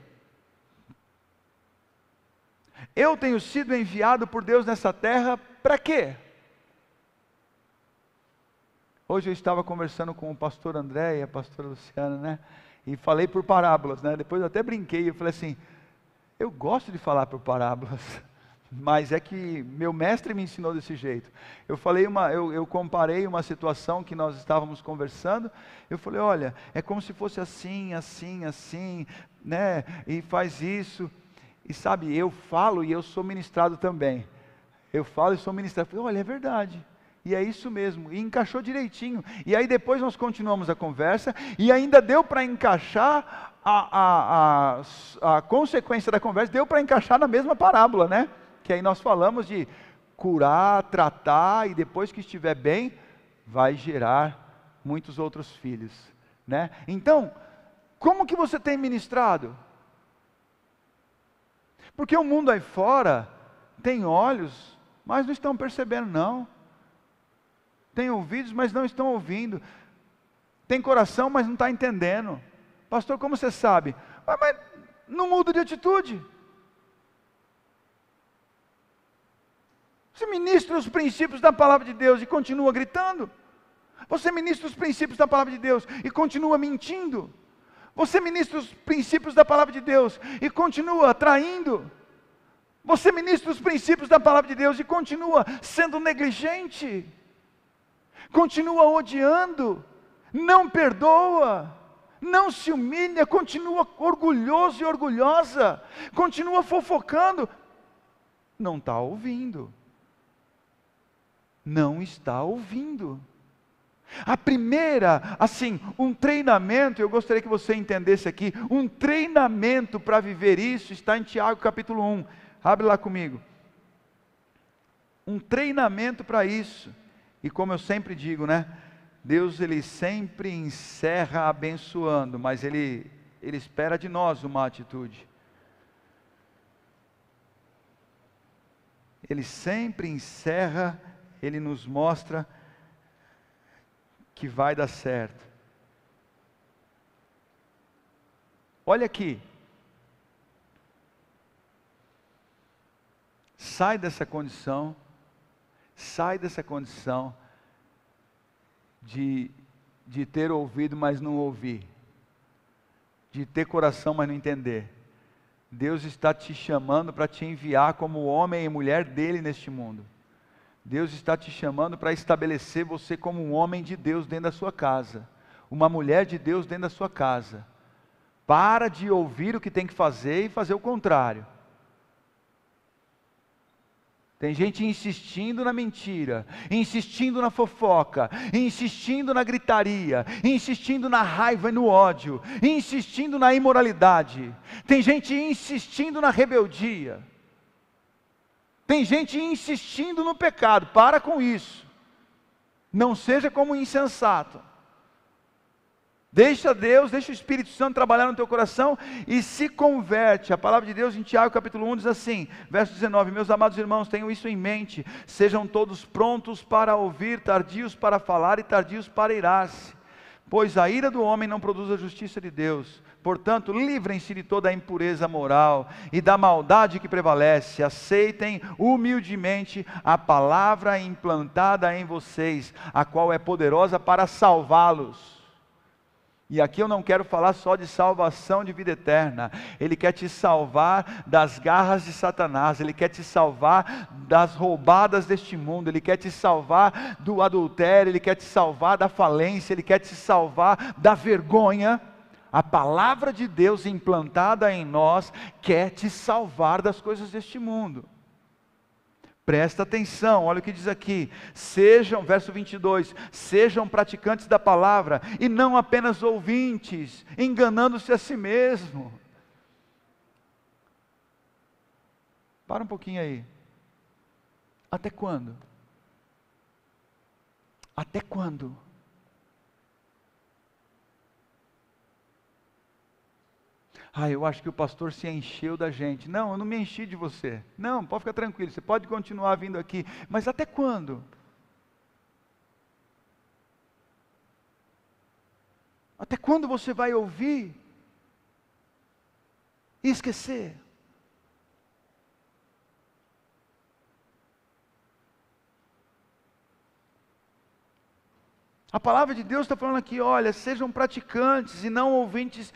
Eu tenho sido enviado por Deus nessa terra para quê? Hoje eu estava conversando com o pastor André e a pastora Luciana, né? E falei por parábolas, né? Depois eu até brinquei, eu falei assim: eu gosto de falar por parábolas, mas é que meu mestre me ensinou desse jeito. Eu comparei uma situação que nós estávamos conversando. Eu falei: olha, é como se fosse assim, assim, assim, né? E faz isso. E sabe, eu falo e eu sou ministrado também. Eu falo e sou ministrado. Eu falei: olha, é verdade. E é isso mesmo, e encaixou direitinho. E aí depois nós continuamos a conversa, e ainda deu para encaixar a consequência da conversa, deu para encaixar na mesma parábola, né? Que aí nós falamos de curar, tratar, e depois que estiver bem, vai gerar muitos outros filhos, né? Então, como que você tem ministrado? Porque o mundo aí fora tem olhos, mas não estão percebendo não. Tem ouvidos, mas não estão ouvindo. Tem coração, mas não está entendendo. Pastor, como você sabe? Mas não muda de atitude. Você ministra os princípios da palavra de Deus e continua gritando. Você ministra os princípios da palavra de Deus e continua mentindo. Você ministra os princípios da palavra de Deus e continua traindo. Você ministra os princípios da palavra de Deus e continua sendo negligente. Continua odiando, não perdoa, não se humilha, continua orgulhoso e orgulhosa, continua fofocando, não está ouvindo, não está ouvindo. A primeira, assim, um treinamento, eu gostaria que você entendesse aqui, um treinamento para viver isso está em Tiago capítulo 1, abre lá comigo. Um treinamento para isso. E como eu sempre digo, né? Deus, ele sempre encerra abençoando, mas ele espera de nós uma atitude. Ele sempre encerra, ele nos mostra que vai dar certo. Olha aqui. Sai dessa condição de ter ouvido, mas não ouvir, de ter coração, mas não entender. Deus está te chamando para te enviar como homem e mulher dele neste mundo. Deus está te chamando para estabelecer você como um homem de Deus dentro da sua casa, uma mulher de Deus dentro da sua casa. Para de ouvir o que tem que fazer e fazer o contrário. Tem gente insistindo na mentira, insistindo na fofoca, insistindo na gritaria, insistindo na raiva e no ódio, insistindo na imoralidade. Tem gente insistindo na rebeldia. Tem gente insistindo no pecado. Para com isso. Não seja como um insensato. Deixa Deus, deixa o Espírito Santo trabalhar no teu coração e se converte. A palavra de Deus em Tiago capítulo 1 diz assim, verso 19, meus amados irmãos, tenham isso em mente, sejam todos prontos para ouvir, tardios para falar e tardios para irar-se, pois a ira do homem não produz a justiça de Deus. Portanto, livrem-se de toda a impureza moral e da maldade que prevalece, aceitem humildemente a palavra implantada em vocês, a qual é poderosa para salvá-los. E aqui eu não quero falar só de salvação de vida eterna. Ele quer te salvar das garras de Satanás. Ele quer te salvar das roubadas deste mundo. Ele quer te salvar do adultério. Ele quer te salvar da falência. Ele quer te salvar da vergonha. A palavra de Deus implantada em nós quer te salvar das coisas deste mundo. Presta atenção, olha o que diz aqui, sejam, verso 22, sejam praticantes da palavra, e não apenas ouvintes, enganando-se a si mesmo. Para um pouquinho aí, até quando? Até quando? Eu acho que o pastor se encheu da gente. Não, eu não me enchi de você. Não, pode ficar tranquilo, você pode continuar vindo aqui. Mas até quando? Até quando você vai ouvir e esquecer? A palavra de Deus está falando aqui, olha, sejam praticantes e não ouvintes,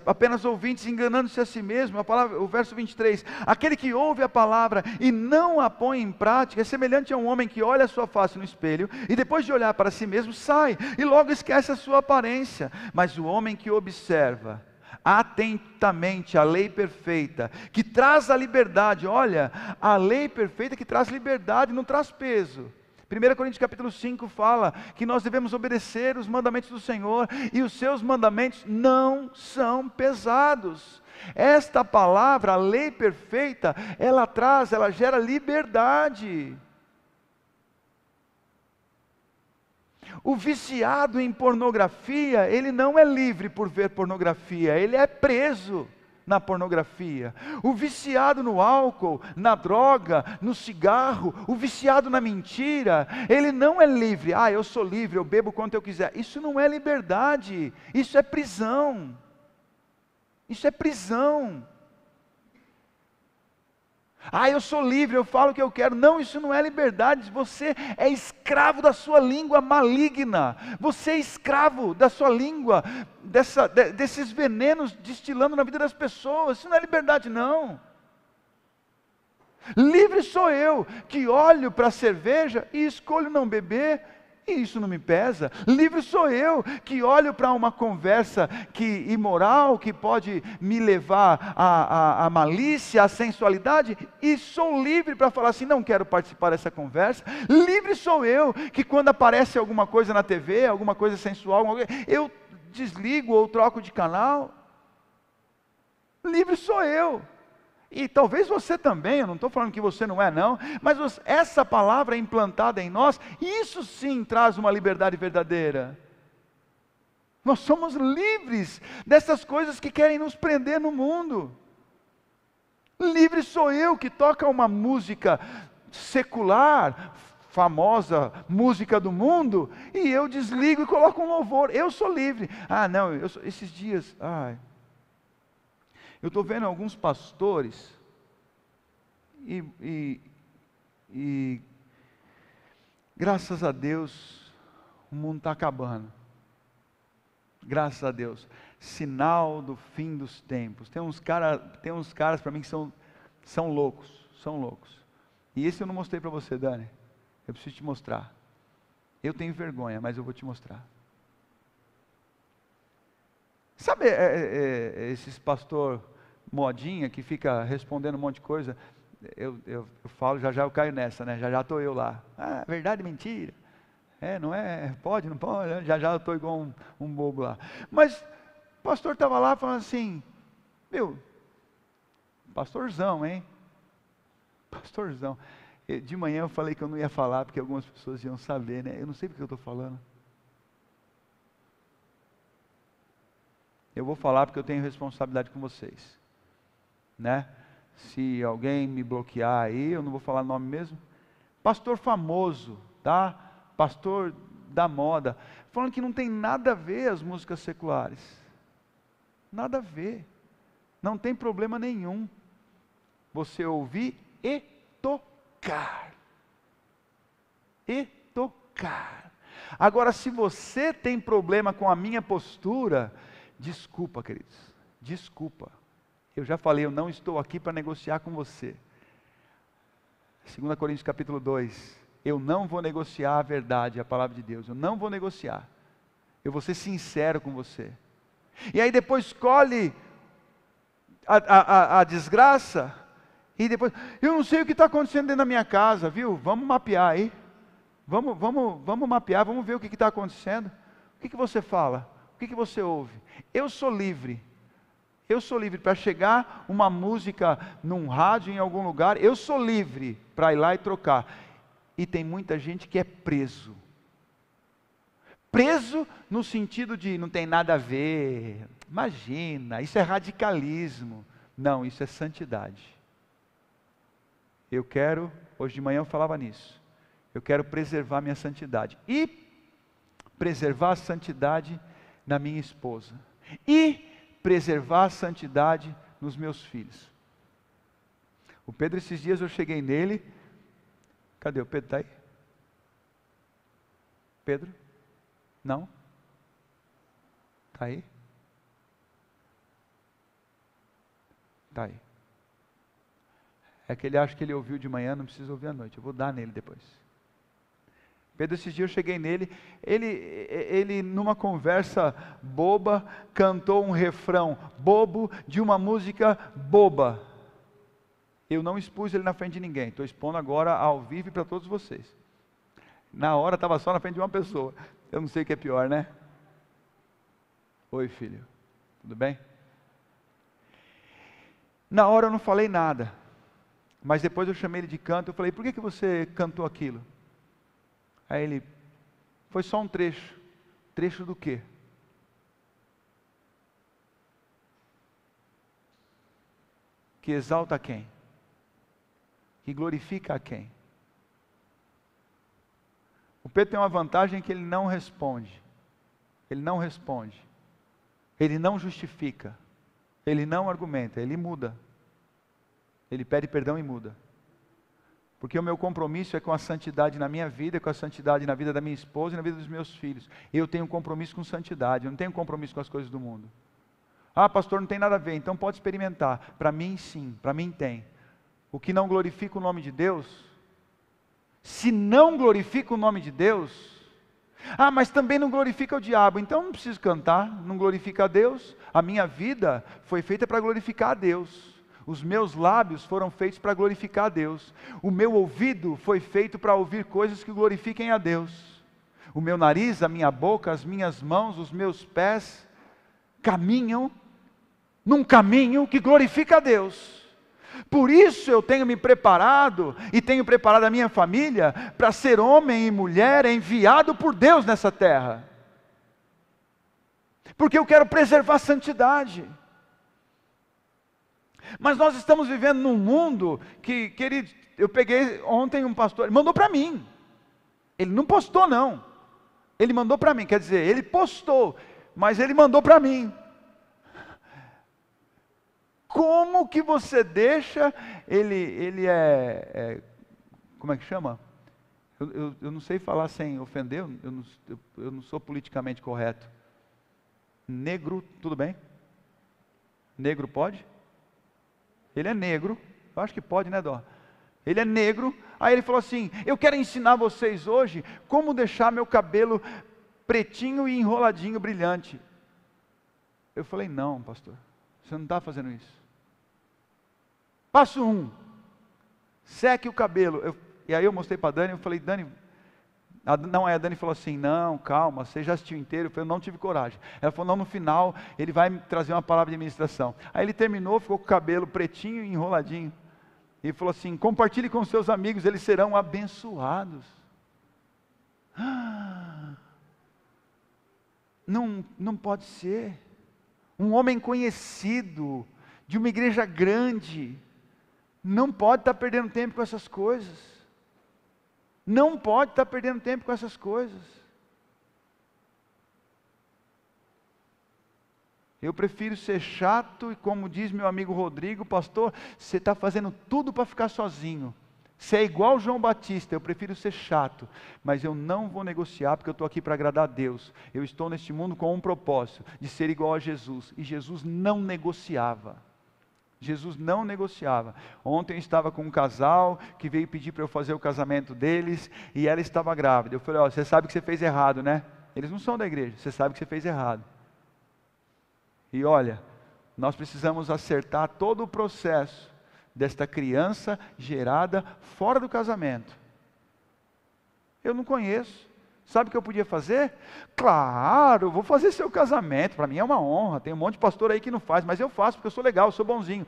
apenas ouvintes, enganando-se a si mesmo. O verso 23, aquele que ouve a palavra e não a põe em prática, é semelhante a um homem que olha a sua face no espelho, e depois de olhar para si mesmo, sai, e logo esquece a sua aparência. Mas o homem que observa atentamente a lei perfeita, que traz a liberdade, olha, a lei perfeita que traz liberdade, não traz peso. 1 Coríntios capítulo 5 fala que nós devemos obedecer os mandamentos do Senhor, e os seus mandamentos não são pesados. Esta palavra, a lei perfeita, ela gera liberdade. O viciado em pornografia, ele não é livre por ver pornografia, ele é preso na pornografia. O viciado no álcool, na droga, no cigarro, o viciado na mentira, ele não é livre. Eu sou livre, eu bebo quanto eu quiser. Isso não é liberdade, isso é prisão. Isso é prisão. Eu sou livre, eu falo o que eu quero. Não, isso não é liberdade. Você é escravo da sua língua maligna. Você é escravo da sua língua, desses venenos destilando na vida das pessoas. Isso não é liberdade, não. Livre sou eu, que olho para a cerveja e escolho não beber, e isso não me pesa. Livre sou eu, que olho para uma conversa imoral, que pode me levar à malícia, à sensualidade, e sou livre para falar assim, não quero participar dessa conversa. Livre sou eu, que quando aparece alguma coisa na TV, alguma coisa sensual, eu desligo ou troco de canal. Livre sou eu. E talvez você também, eu não estou falando que você não é não, mas essa palavra implantada em nós, isso sim traz uma liberdade verdadeira. Nós somos livres dessas coisas que querem nos prender no mundo. Livre sou eu que toca uma música secular, famosa música do mundo, e eu desligo e coloco um louvor. Eu sou livre. Esses dias... Eu estou vendo alguns pastores e graças a Deus o mundo está acabando. Graças a Deus. Sinal do fim dos tempos. Tem uns caras para mim que são loucos. E esse eu não mostrei para você, Dani. Eu preciso te mostrar. Eu tenho vergonha, mas eu vou te mostrar. Sabe esses pastor modinha que fica respondendo um monte de coisa? eu falo, já eu caio nessa, né? Já estou eu lá. Ah, verdade, mentira. Não é? Pode, não pode? Já eu estou igual um bobo lá. Mas o pastor estava lá falando assim, pastorzão, hein? Pastorzão. De manhã eu falei que eu não ia falar, porque algumas pessoas iam saber, né? Eu não sei porque eu estou falando. Eu vou falar porque eu tenho responsabilidade com vocês, né? Se alguém me bloquear aí, eu não vou falar nome mesmo. Pastor famoso, tá? Pastor da moda, falando que não tem nada a ver as músicas seculares. Nada a ver. Não tem problema nenhum você ouvir e tocar. E tocar. Agora, se você tem problema com a minha postura, desculpa, queridos, desculpa. Eu já falei, eu não estou aqui para negociar com você. 2 Coríntios capítulo 2, eu não vou negociar a verdade, a palavra de Deus, eu não vou negociar. Eu vou ser sincero com você. E aí depois escolhe a desgraça, e depois, eu não sei o que está acontecendo dentro da minha casa, viu? Vamos mapear aí. Vamos mapear, vamos ver o que está acontecendo. O que você fala? O que você ouve? Eu sou livre para chegar uma música num rádio, em algum lugar, eu sou livre para ir lá e trocar. E tem muita gente que é preso. Preso no sentido de não tem nada a ver. Imagina, isso é radicalismo. Não, isso é santidade. Hoje de manhã eu falava nisso. Eu quero preservar minha santidade. E preservar a santidade na minha esposa. E preservar a santidade nos meus filhos. O Pedro, esses dias eu cheguei nele. Cadê o Pedro? Está aí? Pedro? Não? Está aí? Está aí. É que ele acha que ele ouviu de manhã, não precisa ouvir à noite. Eu vou dar nele depois. Pedro, esses dias eu cheguei nele, ele numa conversa boba, cantou um refrão bobo de uma música boba. Eu não expus ele na frente de ninguém, estou expondo agora ao vivo para todos vocês. Na hora estava só na frente de uma pessoa. Eu não sei o que é pior, né? Oi, filho, tudo bem? Na hora eu não falei nada, mas depois eu chamei ele de canto, eu falei, por que você cantou aquilo? Aí ele, foi só um trecho. Trecho do quê? Que exalta a quem? Que glorifica a quem? O Pedro tem uma vantagem que ele não responde. Ele não responde. Ele não justifica. Ele não argumenta, ele muda. Ele pede perdão e muda. Porque o meu compromisso é com a santidade na minha vida, com a santidade na vida da minha esposa e na vida dos meus filhos. Eu tenho um compromisso com santidade, eu não tenho compromisso com as coisas do mundo. Ah, pastor, não tem nada a ver, então pode experimentar. Para mim sim, para mim tem. O que não glorifica o nome de Deus, se não glorifica o nome de Deus, mas também não glorifica o diabo, então não preciso cantar, não glorifica a Deus. A minha vida foi feita para glorificar a Deus. Os meus lábios foram feitos para glorificar a Deus. O meu ouvido foi feito para ouvir coisas que glorifiquem a Deus. O meu nariz, a minha boca, as minhas mãos, os meus pés caminham num caminho que glorifica a Deus. Por isso eu tenho me preparado e tenho preparado a minha família para ser homem e mulher enviado por Deus nessa terra. Porque eu quero preservar a santidade. Mas nós estamos vivendo num mundo que, querido, eu peguei ontem um pastor, ele mandou para mim. Ele não postou não. Ele mandou para mim, quer dizer, ele postou, mas ele mandou para mim. Como que você deixa, ele como é que chama? Eu não sei falar sem ofender, eu não sou politicamente correto. Negro, tudo bem? Negro pode? Ele é negro, eu acho que pode, né, Dó? Ele é negro, aí ele falou assim, eu quero ensinar vocês hoje como deixar meu cabelo pretinho e enroladinho, brilhante. Eu falei, não, pastor, você não está fazendo isso. Passo 1, seque o cabelo. E aí eu mostrei para a Dani, eu falei, Dani, a Dani falou assim, não, calma, você já assistiu inteiro? Eu falei, eu não tive coragem. Ela falou, não, no final ele vai me trazer uma palavra de ministração. Aí ele terminou, ficou com o cabelo pretinho e enroladinho. E falou assim, compartilhe com seus amigos, eles serão abençoados. Não pode ser. Um homem conhecido, de uma igreja grande, não pode estar perdendo tempo com essas coisas. Não pode estar perdendo tempo com essas coisas. Eu prefiro ser chato e, como diz meu amigo Rodrigo, pastor, você está fazendo tudo para ficar sozinho. Você é igual João Batista, eu prefiro ser chato, mas eu não vou negociar porque eu estou aqui para agradar a Deus. Eu estou neste mundo com um propósito, de ser igual a Jesus. E Jesus não negociava. Jesus não negociava. Ontem eu estava com um casal que veio pedir para eu fazer o casamento deles e ela estava grávida. Eu falei, ó, você sabe que você fez errado, né? Eles não são da igreja, você sabe que você fez errado. E olha, nós precisamos acertar todo o processo desta criança gerada fora do casamento. Eu não conheço. Sabe o que eu podia fazer? Claro, vou fazer seu casamento, para mim é uma honra, tem um monte de pastor aí que não faz, mas eu faço porque eu sou legal, eu sou bonzinho.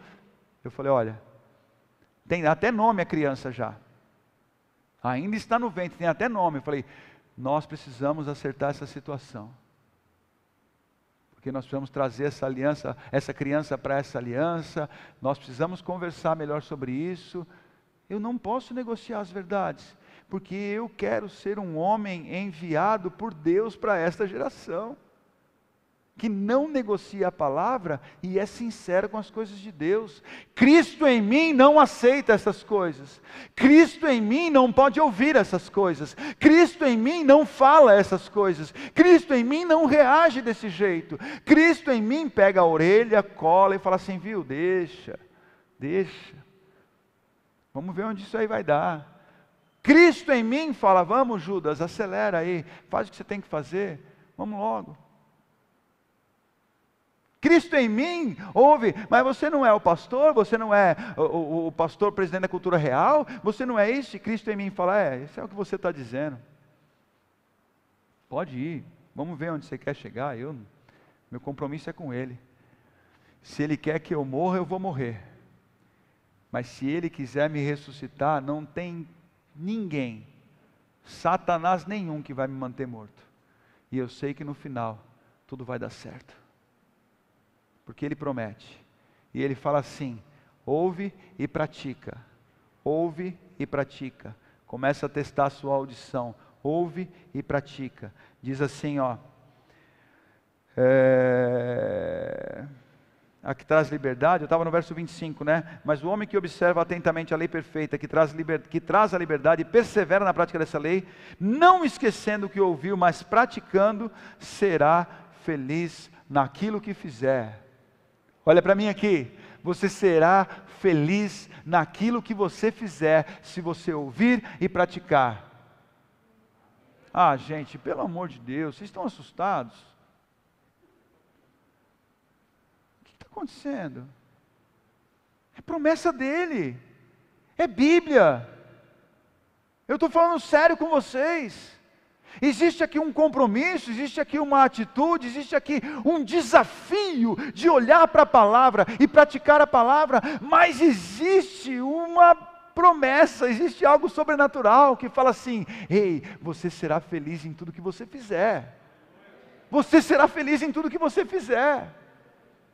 Eu falei, olha, tem até nome a criança já. Ainda está no ventre, tem até nome. Eu falei, nós precisamos acertar essa situação. Porque nós precisamos trazer essa aliança, essa criança para essa aliança, nós precisamos conversar melhor sobre isso. Eu não posso negociar as verdades, porque eu quero ser um homem enviado por Deus para esta geração, que não negocia a palavra e é sincero com as coisas de Deus. Cristo em mim não aceita essas coisas. Cristo em mim não pode ouvir essas coisas. Cristo em mim não fala essas coisas. Cristo em mim não reage desse jeito. Cristo em mim pega a orelha, cola e fala assim, viu, deixa. Vamos ver onde isso aí vai dar. Cristo em mim fala, vamos Judas, acelera aí, faz o que você tem que fazer, vamos logo. Cristo em mim, ouve, mas você não é o pastor, você não é o pastor presidente da cultura real, você não é isso, e Cristo em mim fala, isso é o que você está dizendo. Pode ir, vamos ver onde você quer chegar, meu compromisso é com Ele. Se Ele quer que eu morra, eu vou morrer. Mas se Ele quiser me ressuscitar, não tem ninguém, Satanás nenhum que vai me manter morto. E eu sei que no final, tudo vai dar certo. Porque Ele promete. E Ele fala assim, ouve e pratica. Ouve e pratica. Começa a testar a sua audição. Ouve e pratica. Diz assim, a que traz liberdade, eu estava no verso 25, né? Mas o homem que observa atentamente a lei perfeita, que traz a liberdade e persevera na prática dessa lei, não esquecendo o que ouviu, mas praticando, será feliz naquilo que fizer. Olha para mim aqui, você será feliz naquilo que você fizer, se você ouvir e praticar. Ah, gente, pelo amor de Deus, vocês estão assustados? O que está acontecendo? É promessa dele, é Bíblia. Eu estou falando sério com vocês. Existe aqui um compromisso, existe aqui uma atitude, existe aqui um desafio de olhar para a palavra e praticar a palavra, mas existe uma promessa, existe algo sobrenatural que fala assim, ei, você será feliz em tudo que você fizer. Você será feliz em tudo que você fizer.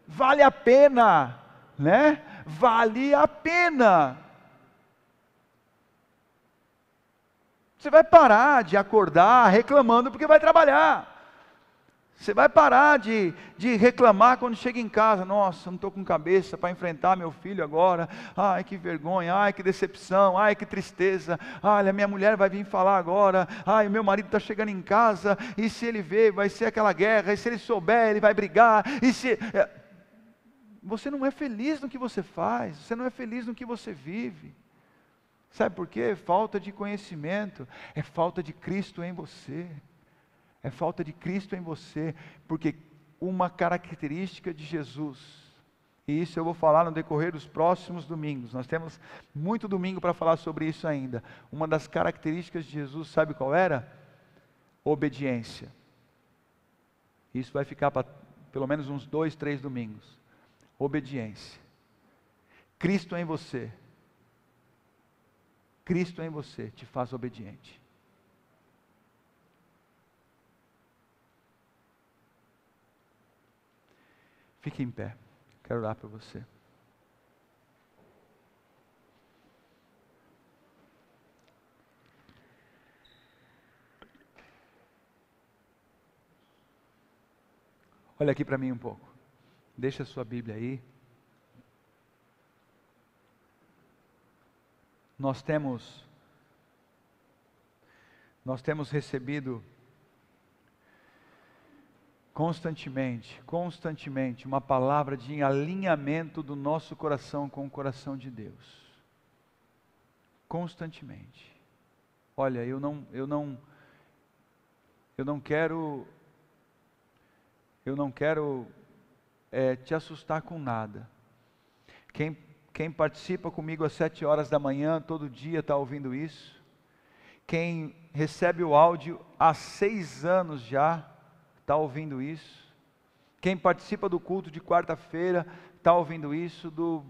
Vale a pena, né? Vale a pena. Você vai parar de acordar reclamando porque vai trabalhar. Você vai parar de reclamar quando chega em casa. Nossa, não estou com cabeça para enfrentar meu filho agora. Ai, que vergonha, ai, que decepção, ai, que tristeza. Ai, a minha mulher vai vir falar agora. Ai, meu marido está chegando em casa. E se ele ver, vai ser aquela guerra. E se ele souber, ele vai brigar. E se... Você não é feliz no que você faz. Você não é feliz no que você vive. Sabe por quê? Falta de conhecimento, é falta de Cristo em você, é falta de Cristo em você, porque uma característica de Jesus E isso eu vou falar no decorrer dos próximos domingos. Nós temos muito domingo para falar sobre isso ainda. Uma das características de Jesus, sabe qual era? Obediência. Isso vai ficar para pelo menos uns 2, 3 domingos. Obediência. Cristo em você. Cristo em você te faz obediente. Fique em pé. Quero orar para você. Olha aqui para mim um pouco. Deixa a sua Bíblia aí. Nós temos recebido constantemente uma palavra de alinhamento do nosso coração com o coração de Deus. Constantemente. Olha, eu não quero te assustar com nada. Quem participa comigo às 7 horas da manhã, todo dia está ouvindo isso. Quem recebe o áudio há 6 anos já, está ouvindo isso. Quem participa do culto de quarta-feira, está ouvindo isso. Do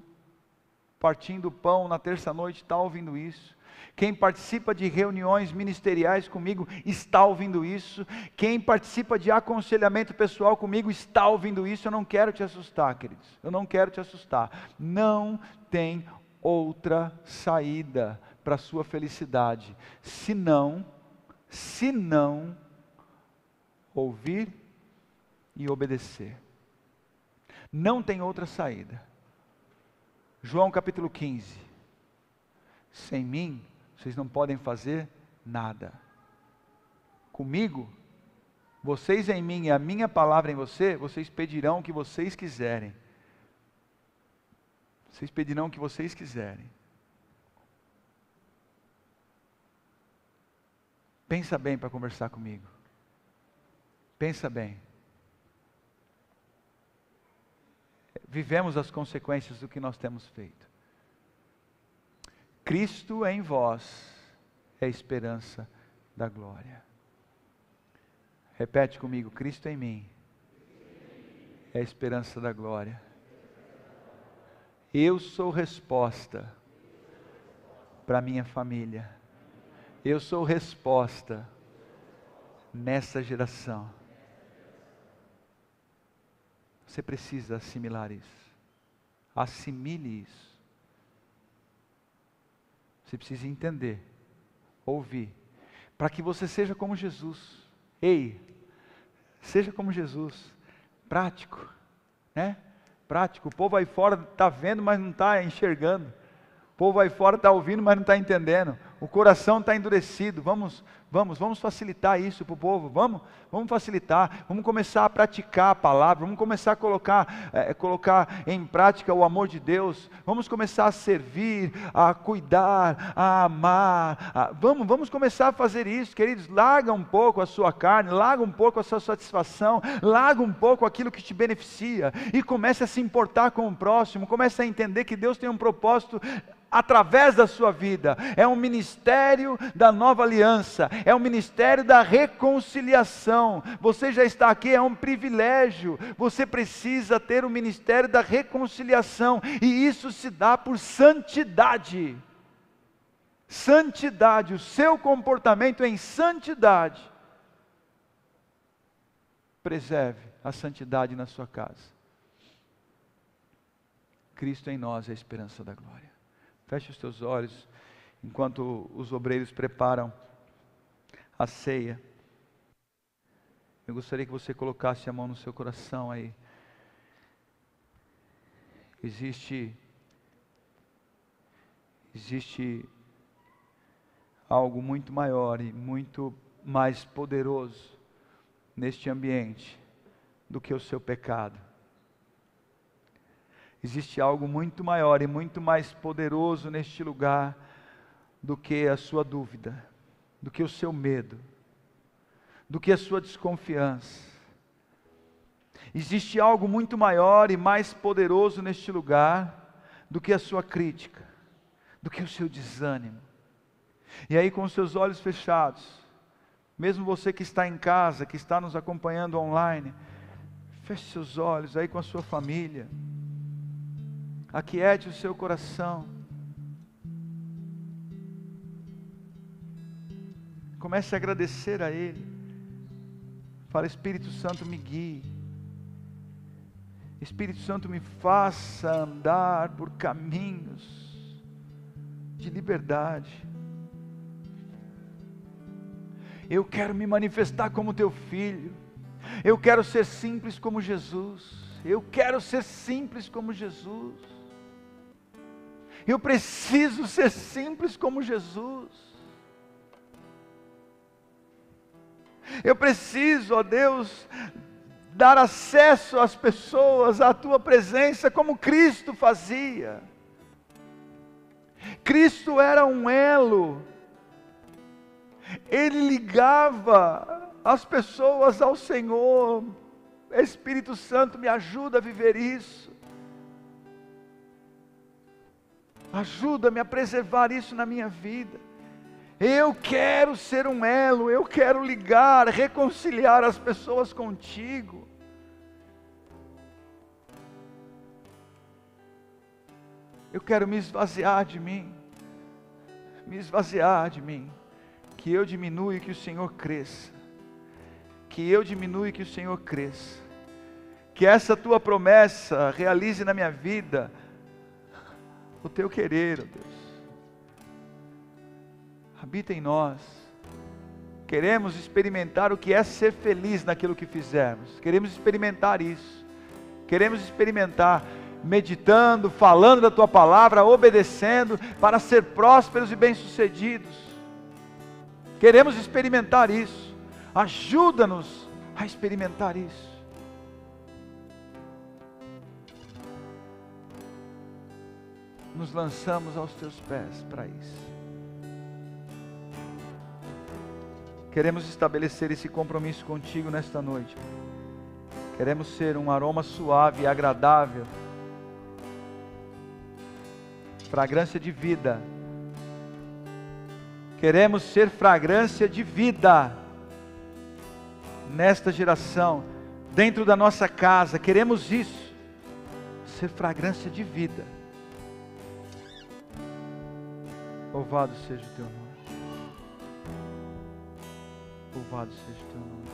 partindo do pão na terça-noite, está ouvindo isso. Quem participa de reuniões ministeriais comigo, está ouvindo isso. Quem participa de aconselhamento pessoal comigo, está ouvindo isso. Eu não quero te assustar, queridos. Eu não quero te assustar. Não tem outra saída para a sua felicidade, se não ouvir e obedecer. Não tem outra saída. João capítulo 15. Sem mim, vocês não podem fazer nada. Comigo, vocês em mim e a minha palavra em você, vocês pedirão o que vocês quiserem. Vocês pedirão o que vocês quiserem. Pensa bem para conversar comigo. Pensa bem. Vivemos as consequências do que nós temos feito. Cristo em vós é a esperança da glória. Repete comigo: Cristo em mim é a esperança da glória. Eu sou resposta para minha família. Eu sou resposta nessa geração. Você precisa assimilar isso. Assimile isso. Você precisa entender, ouvir, para que você seja como Jesus. Ei, seja como Jesus, prático, né? Prático. O povo aí fora está vendo, mas não está enxergando. O povo aí fora está ouvindo, mas não está entendendo. O coração está endurecido. Vamos facilitar isso para o povo. Vamos facilitar. Vamos começar a praticar a palavra. Vamos começar a colocar em prática o amor de Deus. Vamos começar a servir, a cuidar, a amar. Vamos começar a fazer isso, queridos. Larga um pouco a sua carne, larga um pouco a sua satisfação, larga um pouco aquilo que te beneficia e comece a se importar com o próximo. Comece a entender que Deus tem um propósito através da sua vida. É um ministério da nova aliança, é um ministério da reconciliação. Você já está aqui, é um privilégio. Você precisa ter o ministério da reconciliação, e isso se dá por santidade. Santidade, o seu comportamento em santidade. Preserve a santidade na sua casa. Cristo em nós é a esperança da glória. Feche os teus olhos, enquanto os obreiros preparam a ceia. Eu gostaria que você colocasse a mão no seu coração aí. Existe algo muito maior e muito mais poderoso neste ambiente do que o seu pecado. Existe algo muito maior e muito mais poderoso neste lugar do que a sua dúvida, do que o seu medo, do que a sua desconfiança. Existe algo muito maior e mais poderoso neste lugar do que a sua crítica, do que o seu desânimo. E aí, com os seus olhos fechados, mesmo você que está em casa, que está nos acompanhando online, feche seus olhos aí com a sua família, aquiete o seu coração, comece a agradecer a Ele. Fala: Espírito Santo, me guie, Espírito Santo, me faça andar por caminhos de liberdade. Eu quero me manifestar como teu filho. Eu quero ser simples como Jesus. Eu quero ser simples como Jesus. Eu preciso ser simples como Jesus. Eu preciso, ó Deus, dar acesso às pessoas à tua presença como Cristo fazia. Cristo era um elo. Ele ligava as pessoas ao Senhor. Espírito Santo, me ajuda a viver isso. Ajuda-me a preservar isso na minha vida. Eu quero ser um elo, eu quero ligar, reconciliar as pessoas contigo. Eu quero me esvaziar de mim. Me esvaziar de mim. Que eu diminua e que o Senhor cresça. Que eu diminua e que o Senhor cresça. Que essa tua promessa realize na minha vida o teu querer, ó Deus. Habita em nós. Queremos experimentar o que é ser feliz naquilo que fizermos. Queremos experimentar isso. Queremos experimentar meditando, falando da tua palavra, obedecendo, para ser prósperos e bem-sucedidos. Queremos experimentar isso. Ajuda-nos a experimentar isso. Nos lançamos aos teus pés para isso. Queremos estabelecer esse compromisso contigo nesta noite. Queremos ser um aroma suave e agradável, fragrância de vida. Queremos ser fragrância de vida nesta geração, dentro da nossa casa. Queremos isso, ser fragrância de vida. Louvado seja o teu nome. Louvado seja o teu nome.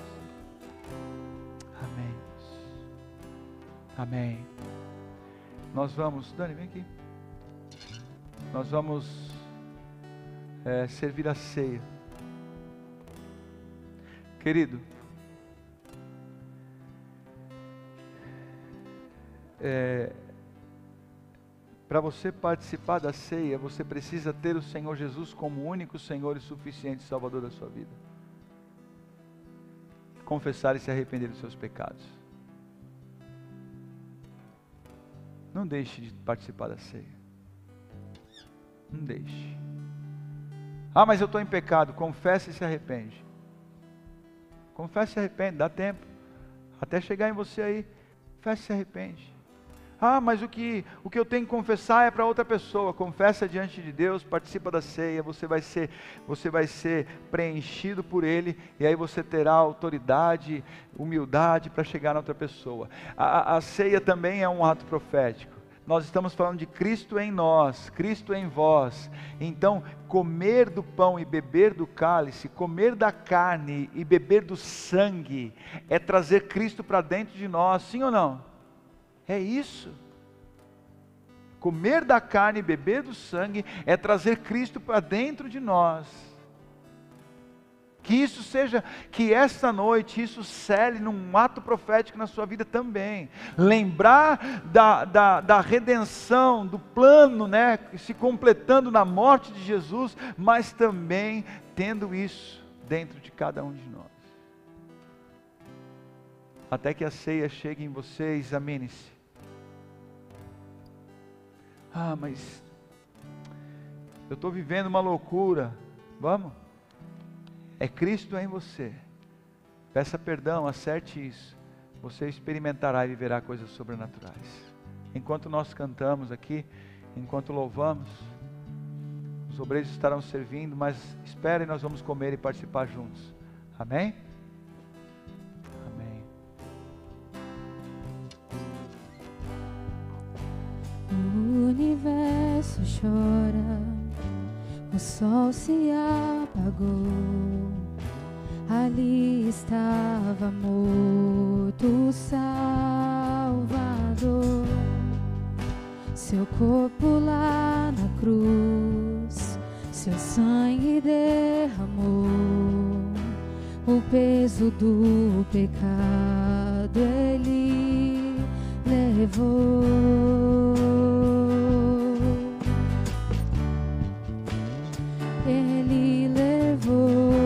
Amém. Amém. Nós vamos, Dani, vem aqui. Nós vamos servir a ceia. Querido, para você participar da ceia, você precisa ter o Senhor Jesus como único Senhor e suficiente Salvador da sua vida. Confessar e se arrepender dos seus pecados. Não deixe de participar da ceia. Não deixe. Ah, mas eu estou em pecado. Confesse e se arrepende. Confesse e se arrepende, dá tempo. Até chegar em você aí. Confesse e se arrepende. Ah, mas o que eu tenho que confessar é para outra pessoa. Confessa diante de Deus, participa da ceia, você vai ser preenchido por Ele, e aí você terá autoridade, humildade para chegar na outra pessoa. A ceia também é um ato profético. Nós estamos falando de Cristo em nós, Cristo em vós. Então, comer do pão e beber do cálice, comer da carne e beber do sangue, é trazer Cristo para dentro de nós, sim ou não? É isso. Comer da carne e beber do sangue é trazer Cristo para dentro de nós. Que isso seja, que esta noite isso cele num ato profético na sua vida também. Lembrar da redenção, do plano, né, se completando na morte de Jesus, mas também tendo isso dentro de cada um de nós. Até que a ceia chegue em você, examine-se. Ah, mas eu estou vivendo uma loucura. Vamos? É Cristo em você. Peça perdão, acerte isso. você experimentará e viverá coisas sobrenaturais. Enquanto nós cantamos aqui, enquanto louvamos, os obreiros estarão servindo, mas espere, nós vamos comer e participar juntos. Amém? Amém. O universo chora, o sol se apagou, ali estava morto o Salvador. Seu corpo lá na cruz, seu sangue derramou, o peso do pecado ele levou. Ele levou.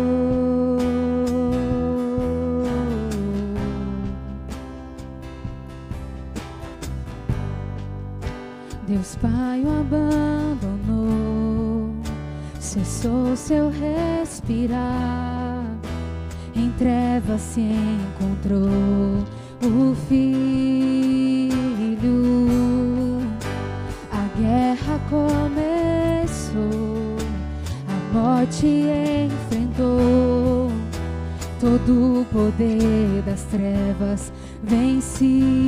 Deus Pai o abandonou, cessou seu respirar, em trevas se encontrou o Filho. A guerra começou, a morte enfrentou, todo o poder das trevas vencido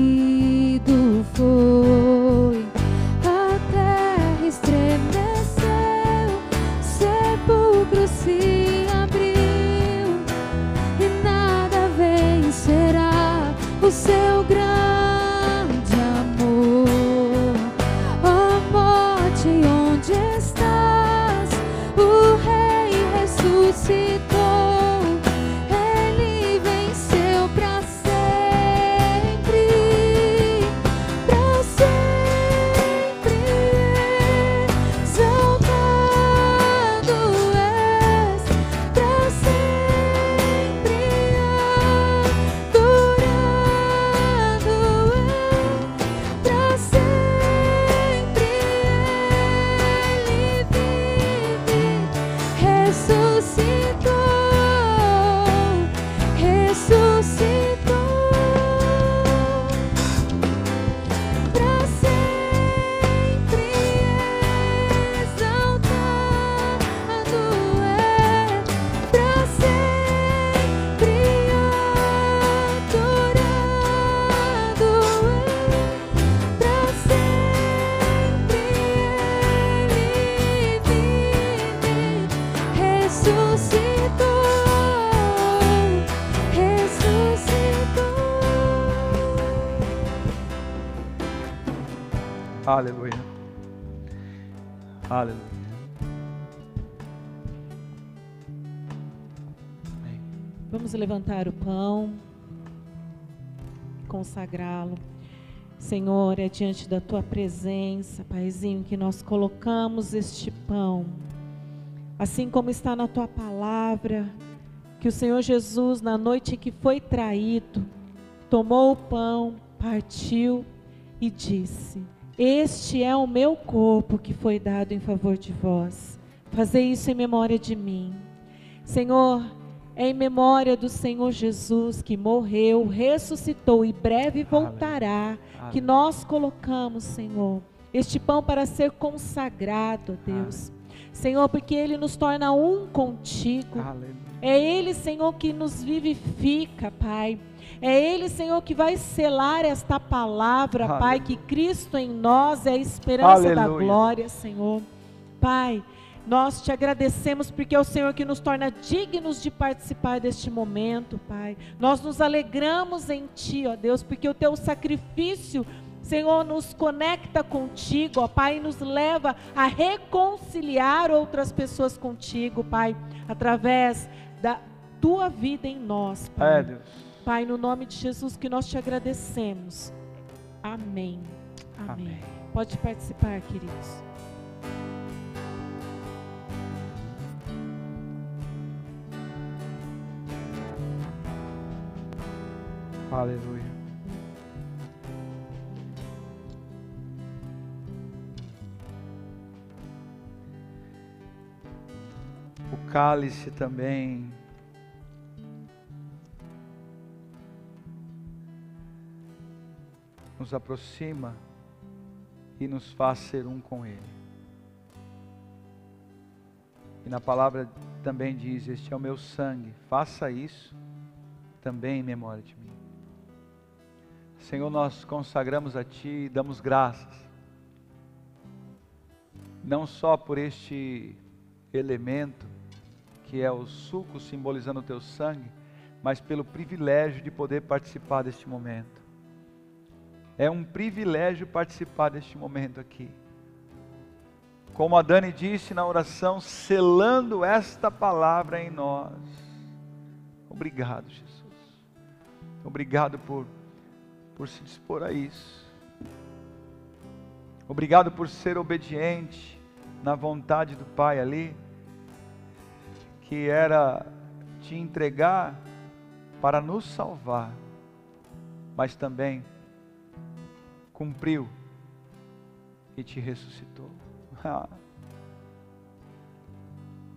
foi. A terra estremeceu, sepulcro se abriu, e nada vencerá o seu grande amor. Ó morte, onde estás? O Rei ressuscitou, Ele venceu para sempre, para sempre. Exaltado és, para sempre adorado és, para sempre Ele vive, ressuscitou, ressuscitou, para sempre exaltado é, para sempre adorado é, para sempre Ele vive, ressuscitou, ressuscitou. Aleluia. Aleluia. Amém. Vamos levantar o pão, consagrá-lo. Senhor, é diante da tua presença, Paizinho, que nós colocamos este pão, assim como está na tua palavra, que o Senhor Jesus, na noite que foi traído, tomou o pão, partiu e disse: este é o meu corpo que foi dado em favor de vós. Fazei isso em memória de mim. Senhor, é em memória do Senhor Jesus que morreu, ressuscitou e breve voltará, que nós colocamos, Senhor, este pão para ser consagrado a Deus. Senhor, porque Ele nos torna um contigo. É Ele, Senhor, que nos vivifica, Pai. É Ele, Senhor, que vai selar esta palavra, Pai, que Cristo em nós é a esperança da glória, Senhor. Pai, nós te agradecemos porque é o Senhor que nos torna dignos de participar deste momento, Pai. Nós nos alegramos em Ti, ó Deus, porque o Teu sacrifício, Senhor, nos conecta contigo, ó Pai, e nos leva a reconciliar outras pessoas contigo, Pai, através da Tua vida em nós, Pai. Deus. Pai, no nome de Jesus que nós te agradecemos. Amém. Amém. Amém. Pode participar, queridos. Aleluia. O cálice também nos aproxima e nos faz ser um com Ele. E na palavra também diz: este é o meu sangue, faça isso também em memória de mim. Senhor, nós consagramos a Ti e damos graças, não só por este elemento, que é o suco simbolizando o Teu sangue, mas pelo privilégio de poder participar deste momento. É um privilégio participar deste momento aqui. Como a Dani disse na oração, selando esta palavra em nós. Obrigado, Jesus. Obrigado por se dispor a isso. Obrigado por ser obediente na vontade do Pai ali, que era te entregar para nos salvar, mas também cumpriu e te ressuscitou.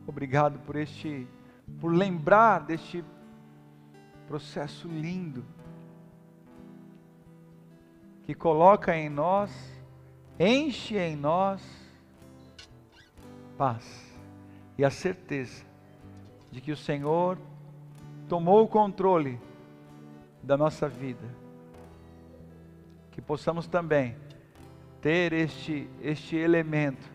Obrigado por lembrar deste processo lindo, que coloca em nós, enche em nós paz e a certeza de que o Senhor tomou o controle da nossa vida. Que possamos também ter este elemento,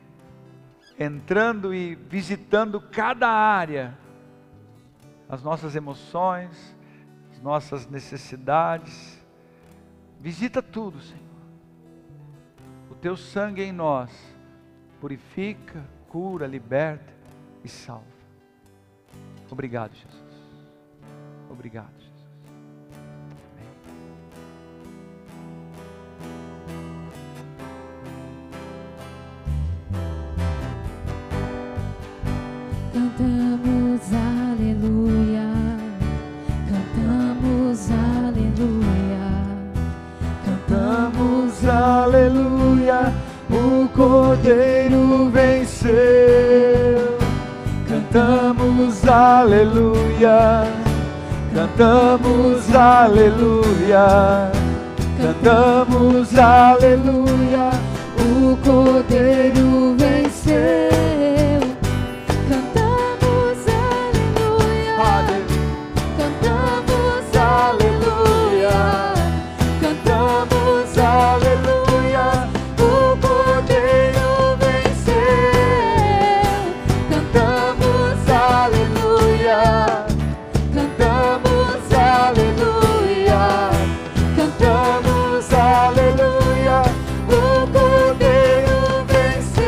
entrando e visitando cada área, as nossas emoções, as nossas necessidades. Visita tudo, Senhor. O Teu sangue em nós purifica, cura, liberta e salva. Obrigado, Jesus. Obrigado, Jesus. Cantamos aleluia, cantamos aleluia, Cantamos aleluia, o Cordeiro venceu. Cantamos aleluia, cantamos aleluia, cantamos aleluia, o Cordeiro venceu. Cantamos aleluia, cantamos aleluia, cantamos aleluia, o Cordeiro venceu. Cantamos aleluia, cantamos aleluia, cantamos aleluia, o Cordeiro venceu.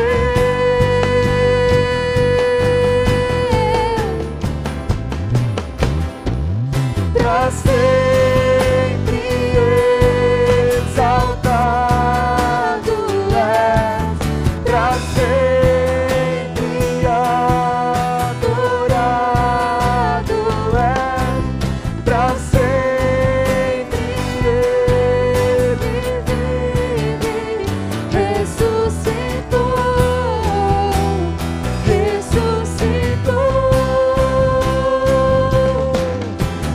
Pra sempre exaltado és, pra sempre adorado és, pra sempre Ele vive, ressuscitou, ressuscitou.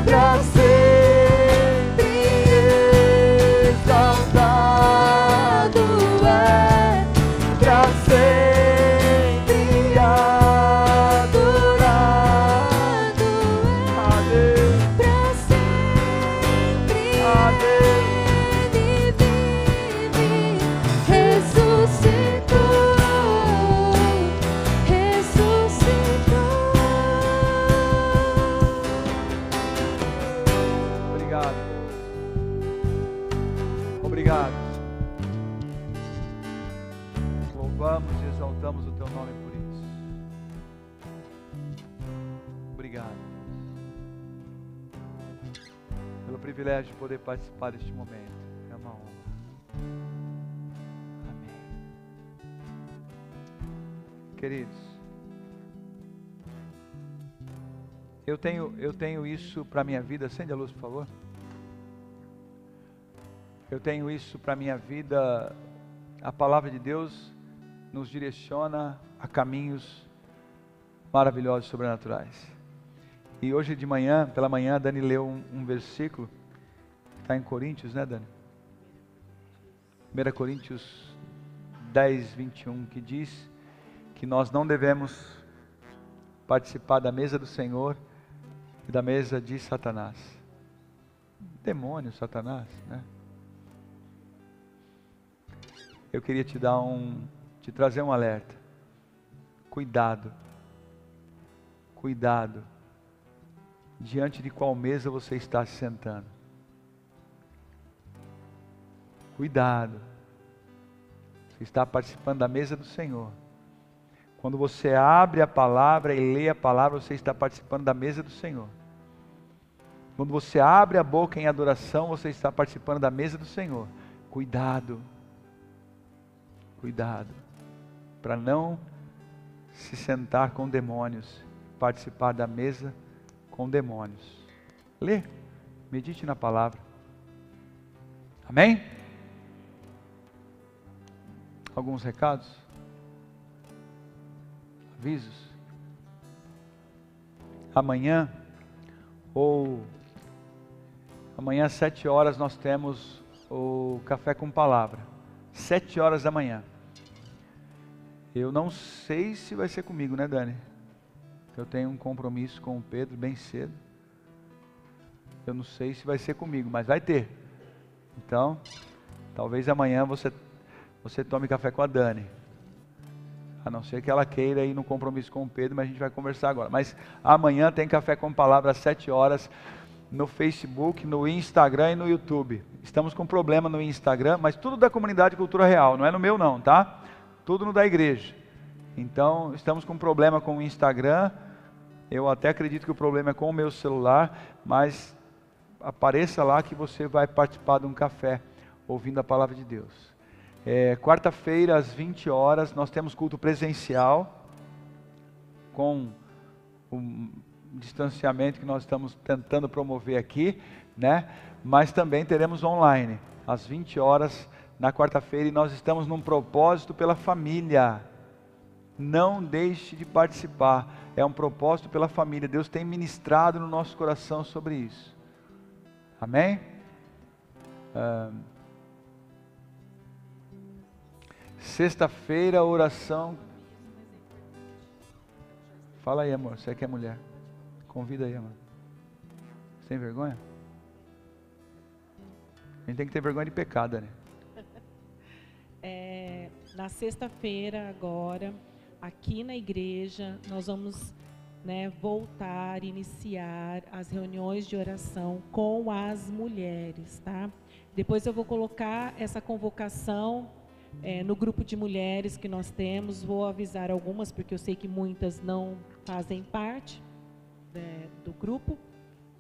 Pra sempre exaltado é, pra sempre adorado é, pra sempre Ele vive, ressuscitou, ressuscitou. Obrigado. Obrigado. Louvamos e exaltamos o Teu nome por isso. Obrigado pelo privilégio de poder participar deste momento. É uma honra. Amém. Queridos, eu tenho isso para a minha vida. Acende a luz, por favor. Eu tenho isso para a minha vida. A palavra de Deus nos direciona a caminhos maravilhosos e sobrenaturais. E hoje de manhã, pela manhã, a Dani leu um versículo, está em Coríntios, né, Dani? 1 Coríntios 10, 21, que diz que nós não devemos participar da mesa do Senhor e da mesa de Satanás. Demônio, Satanás, né? Eu queria te trazer um alerta. Cuidado. Cuidado. Diante de qual mesa você está se sentando. Cuidado. Você está participando da mesa do Senhor. Quando você abre a palavra e lê a palavra, você está participando da mesa do Senhor. Quando você abre a boca em adoração, você está participando da mesa do Senhor. Cuidado. Cuidado. Para não se sentar com demônios. Participar da mesa com demônios. Lê. Medite na palavra. Amém? Alguns recados? Avisos? Amanhã às 7 horas nós temos o Café com Palavra. 7 horas da manhã. Eu não sei se vai ser comigo, né, Dani? Eu tenho um compromisso com o Pedro bem cedo. Eu não sei se vai ser comigo, mas vai ter. Então, talvez amanhã você tome café com a Dani. A não ser que ela queira ir no compromisso com o Pedro, mas a gente vai conversar agora. Mas amanhã tem Café com Palavra às 7 horas no Facebook, no Instagram e no YouTube. Estamos com problema no Instagram, mas tudo da comunidade Cultura Real, não é no meu não, tá? Tudo no da igreja. Então, estamos com problema com o Instagram. Eu até acredito que o problema é com o meu celular, mas apareça lá que você vai participar de um café, ouvindo a palavra de Deus. Quarta-feira, às 20 horas, nós temos culto presencial, com o distanciamento que nós estamos tentando promover aqui, né? Mas também teremos online, às 20 horas, na quarta-feira, e nós estamos num propósito pela família. Não deixe de participar, é um propósito pela família. Deus tem ministrado no nosso coração sobre isso. Amém? Sexta-feira, oração. Fala aí, amor, você que é mulher. Convida aí, amor. Sem vergonha? A gente tem que ter vergonha de pecado, né? Na sexta-feira agora, aqui na igreja, nós vamos voltar, iniciar as reuniões de oração com as mulheres, tá? Depois eu vou colocar essa convocação no grupo de mulheres que nós temos. Vou avisar algumas, porque eu sei que muitas não fazem parte do grupo.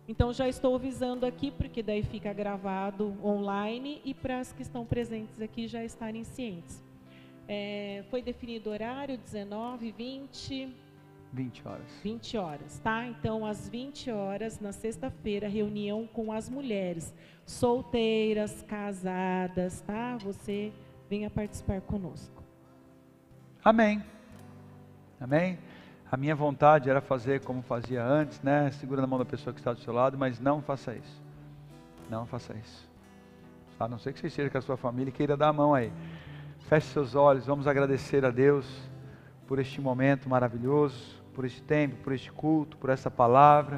Então já estou avisando aqui, porque daí fica gravado online e para as que estão presentes aqui já estarem cientes. Foi definido o horário, 19, 20... 20 horas. 20 horas, tá? Então, às 20 horas, na sexta-feira, reunião com as mulheres solteiras, casadas, tá? Você venha participar conosco. Amém. Amém. A minha vontade era fazer como fazia antes, né? Segura na mão da pessoa que está do seu lado, mas não faça isso. Não faça isso. A não ser que você esteja com a sua família e queira dar a mão aí. Feche seus olhos, vamos agradecer a Deus por este momento maravilhoso, por este tempo, por este culto, por essa palavra,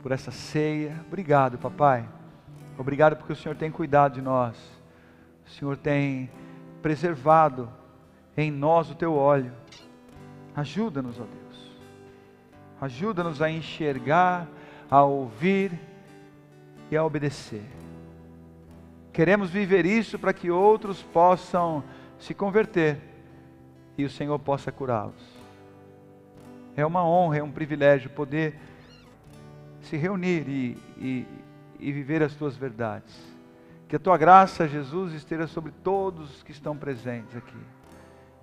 por essa ceia. Obrigado, papai. Obrigado porque o Senhor tem cuidado de nós. O Senhor tem preservado em nós o teu óleo. Ajuda-nos, ó Deus. Ajuda-nos a enxergar, a ouvir e a obedecer. Queremos viver isso para que outros possam se converter e o Senhor possa curá-los. É uma honra, é um privilégio poder se reunir e viver as tuas verdades. Que a tua graça, Jesus, esteja sobre todos que estão presentes aqui.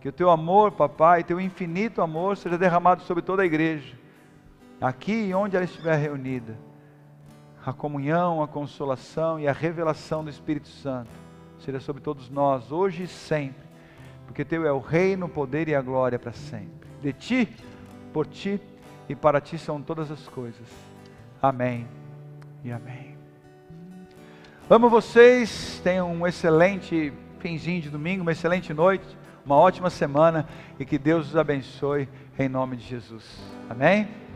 Que o teu amor, papai, teu infinito amor seja derramado sobre toda a igreja, aqui e onde ela estiver reunida. A comunhão, a consolação e a revelação do Espírito Santo seja sobre todos nós, hoje e sempre, porque teu é o reino, o poder e a glória para sempre. De ti, por ti e para ti são todas as coisas. Amém e amém. Amo vocês, tenham um excelente finzinho de domingo, uma excelente noite, uma ótima semana e que Deus os abençoe em nome de Jesus. Amém?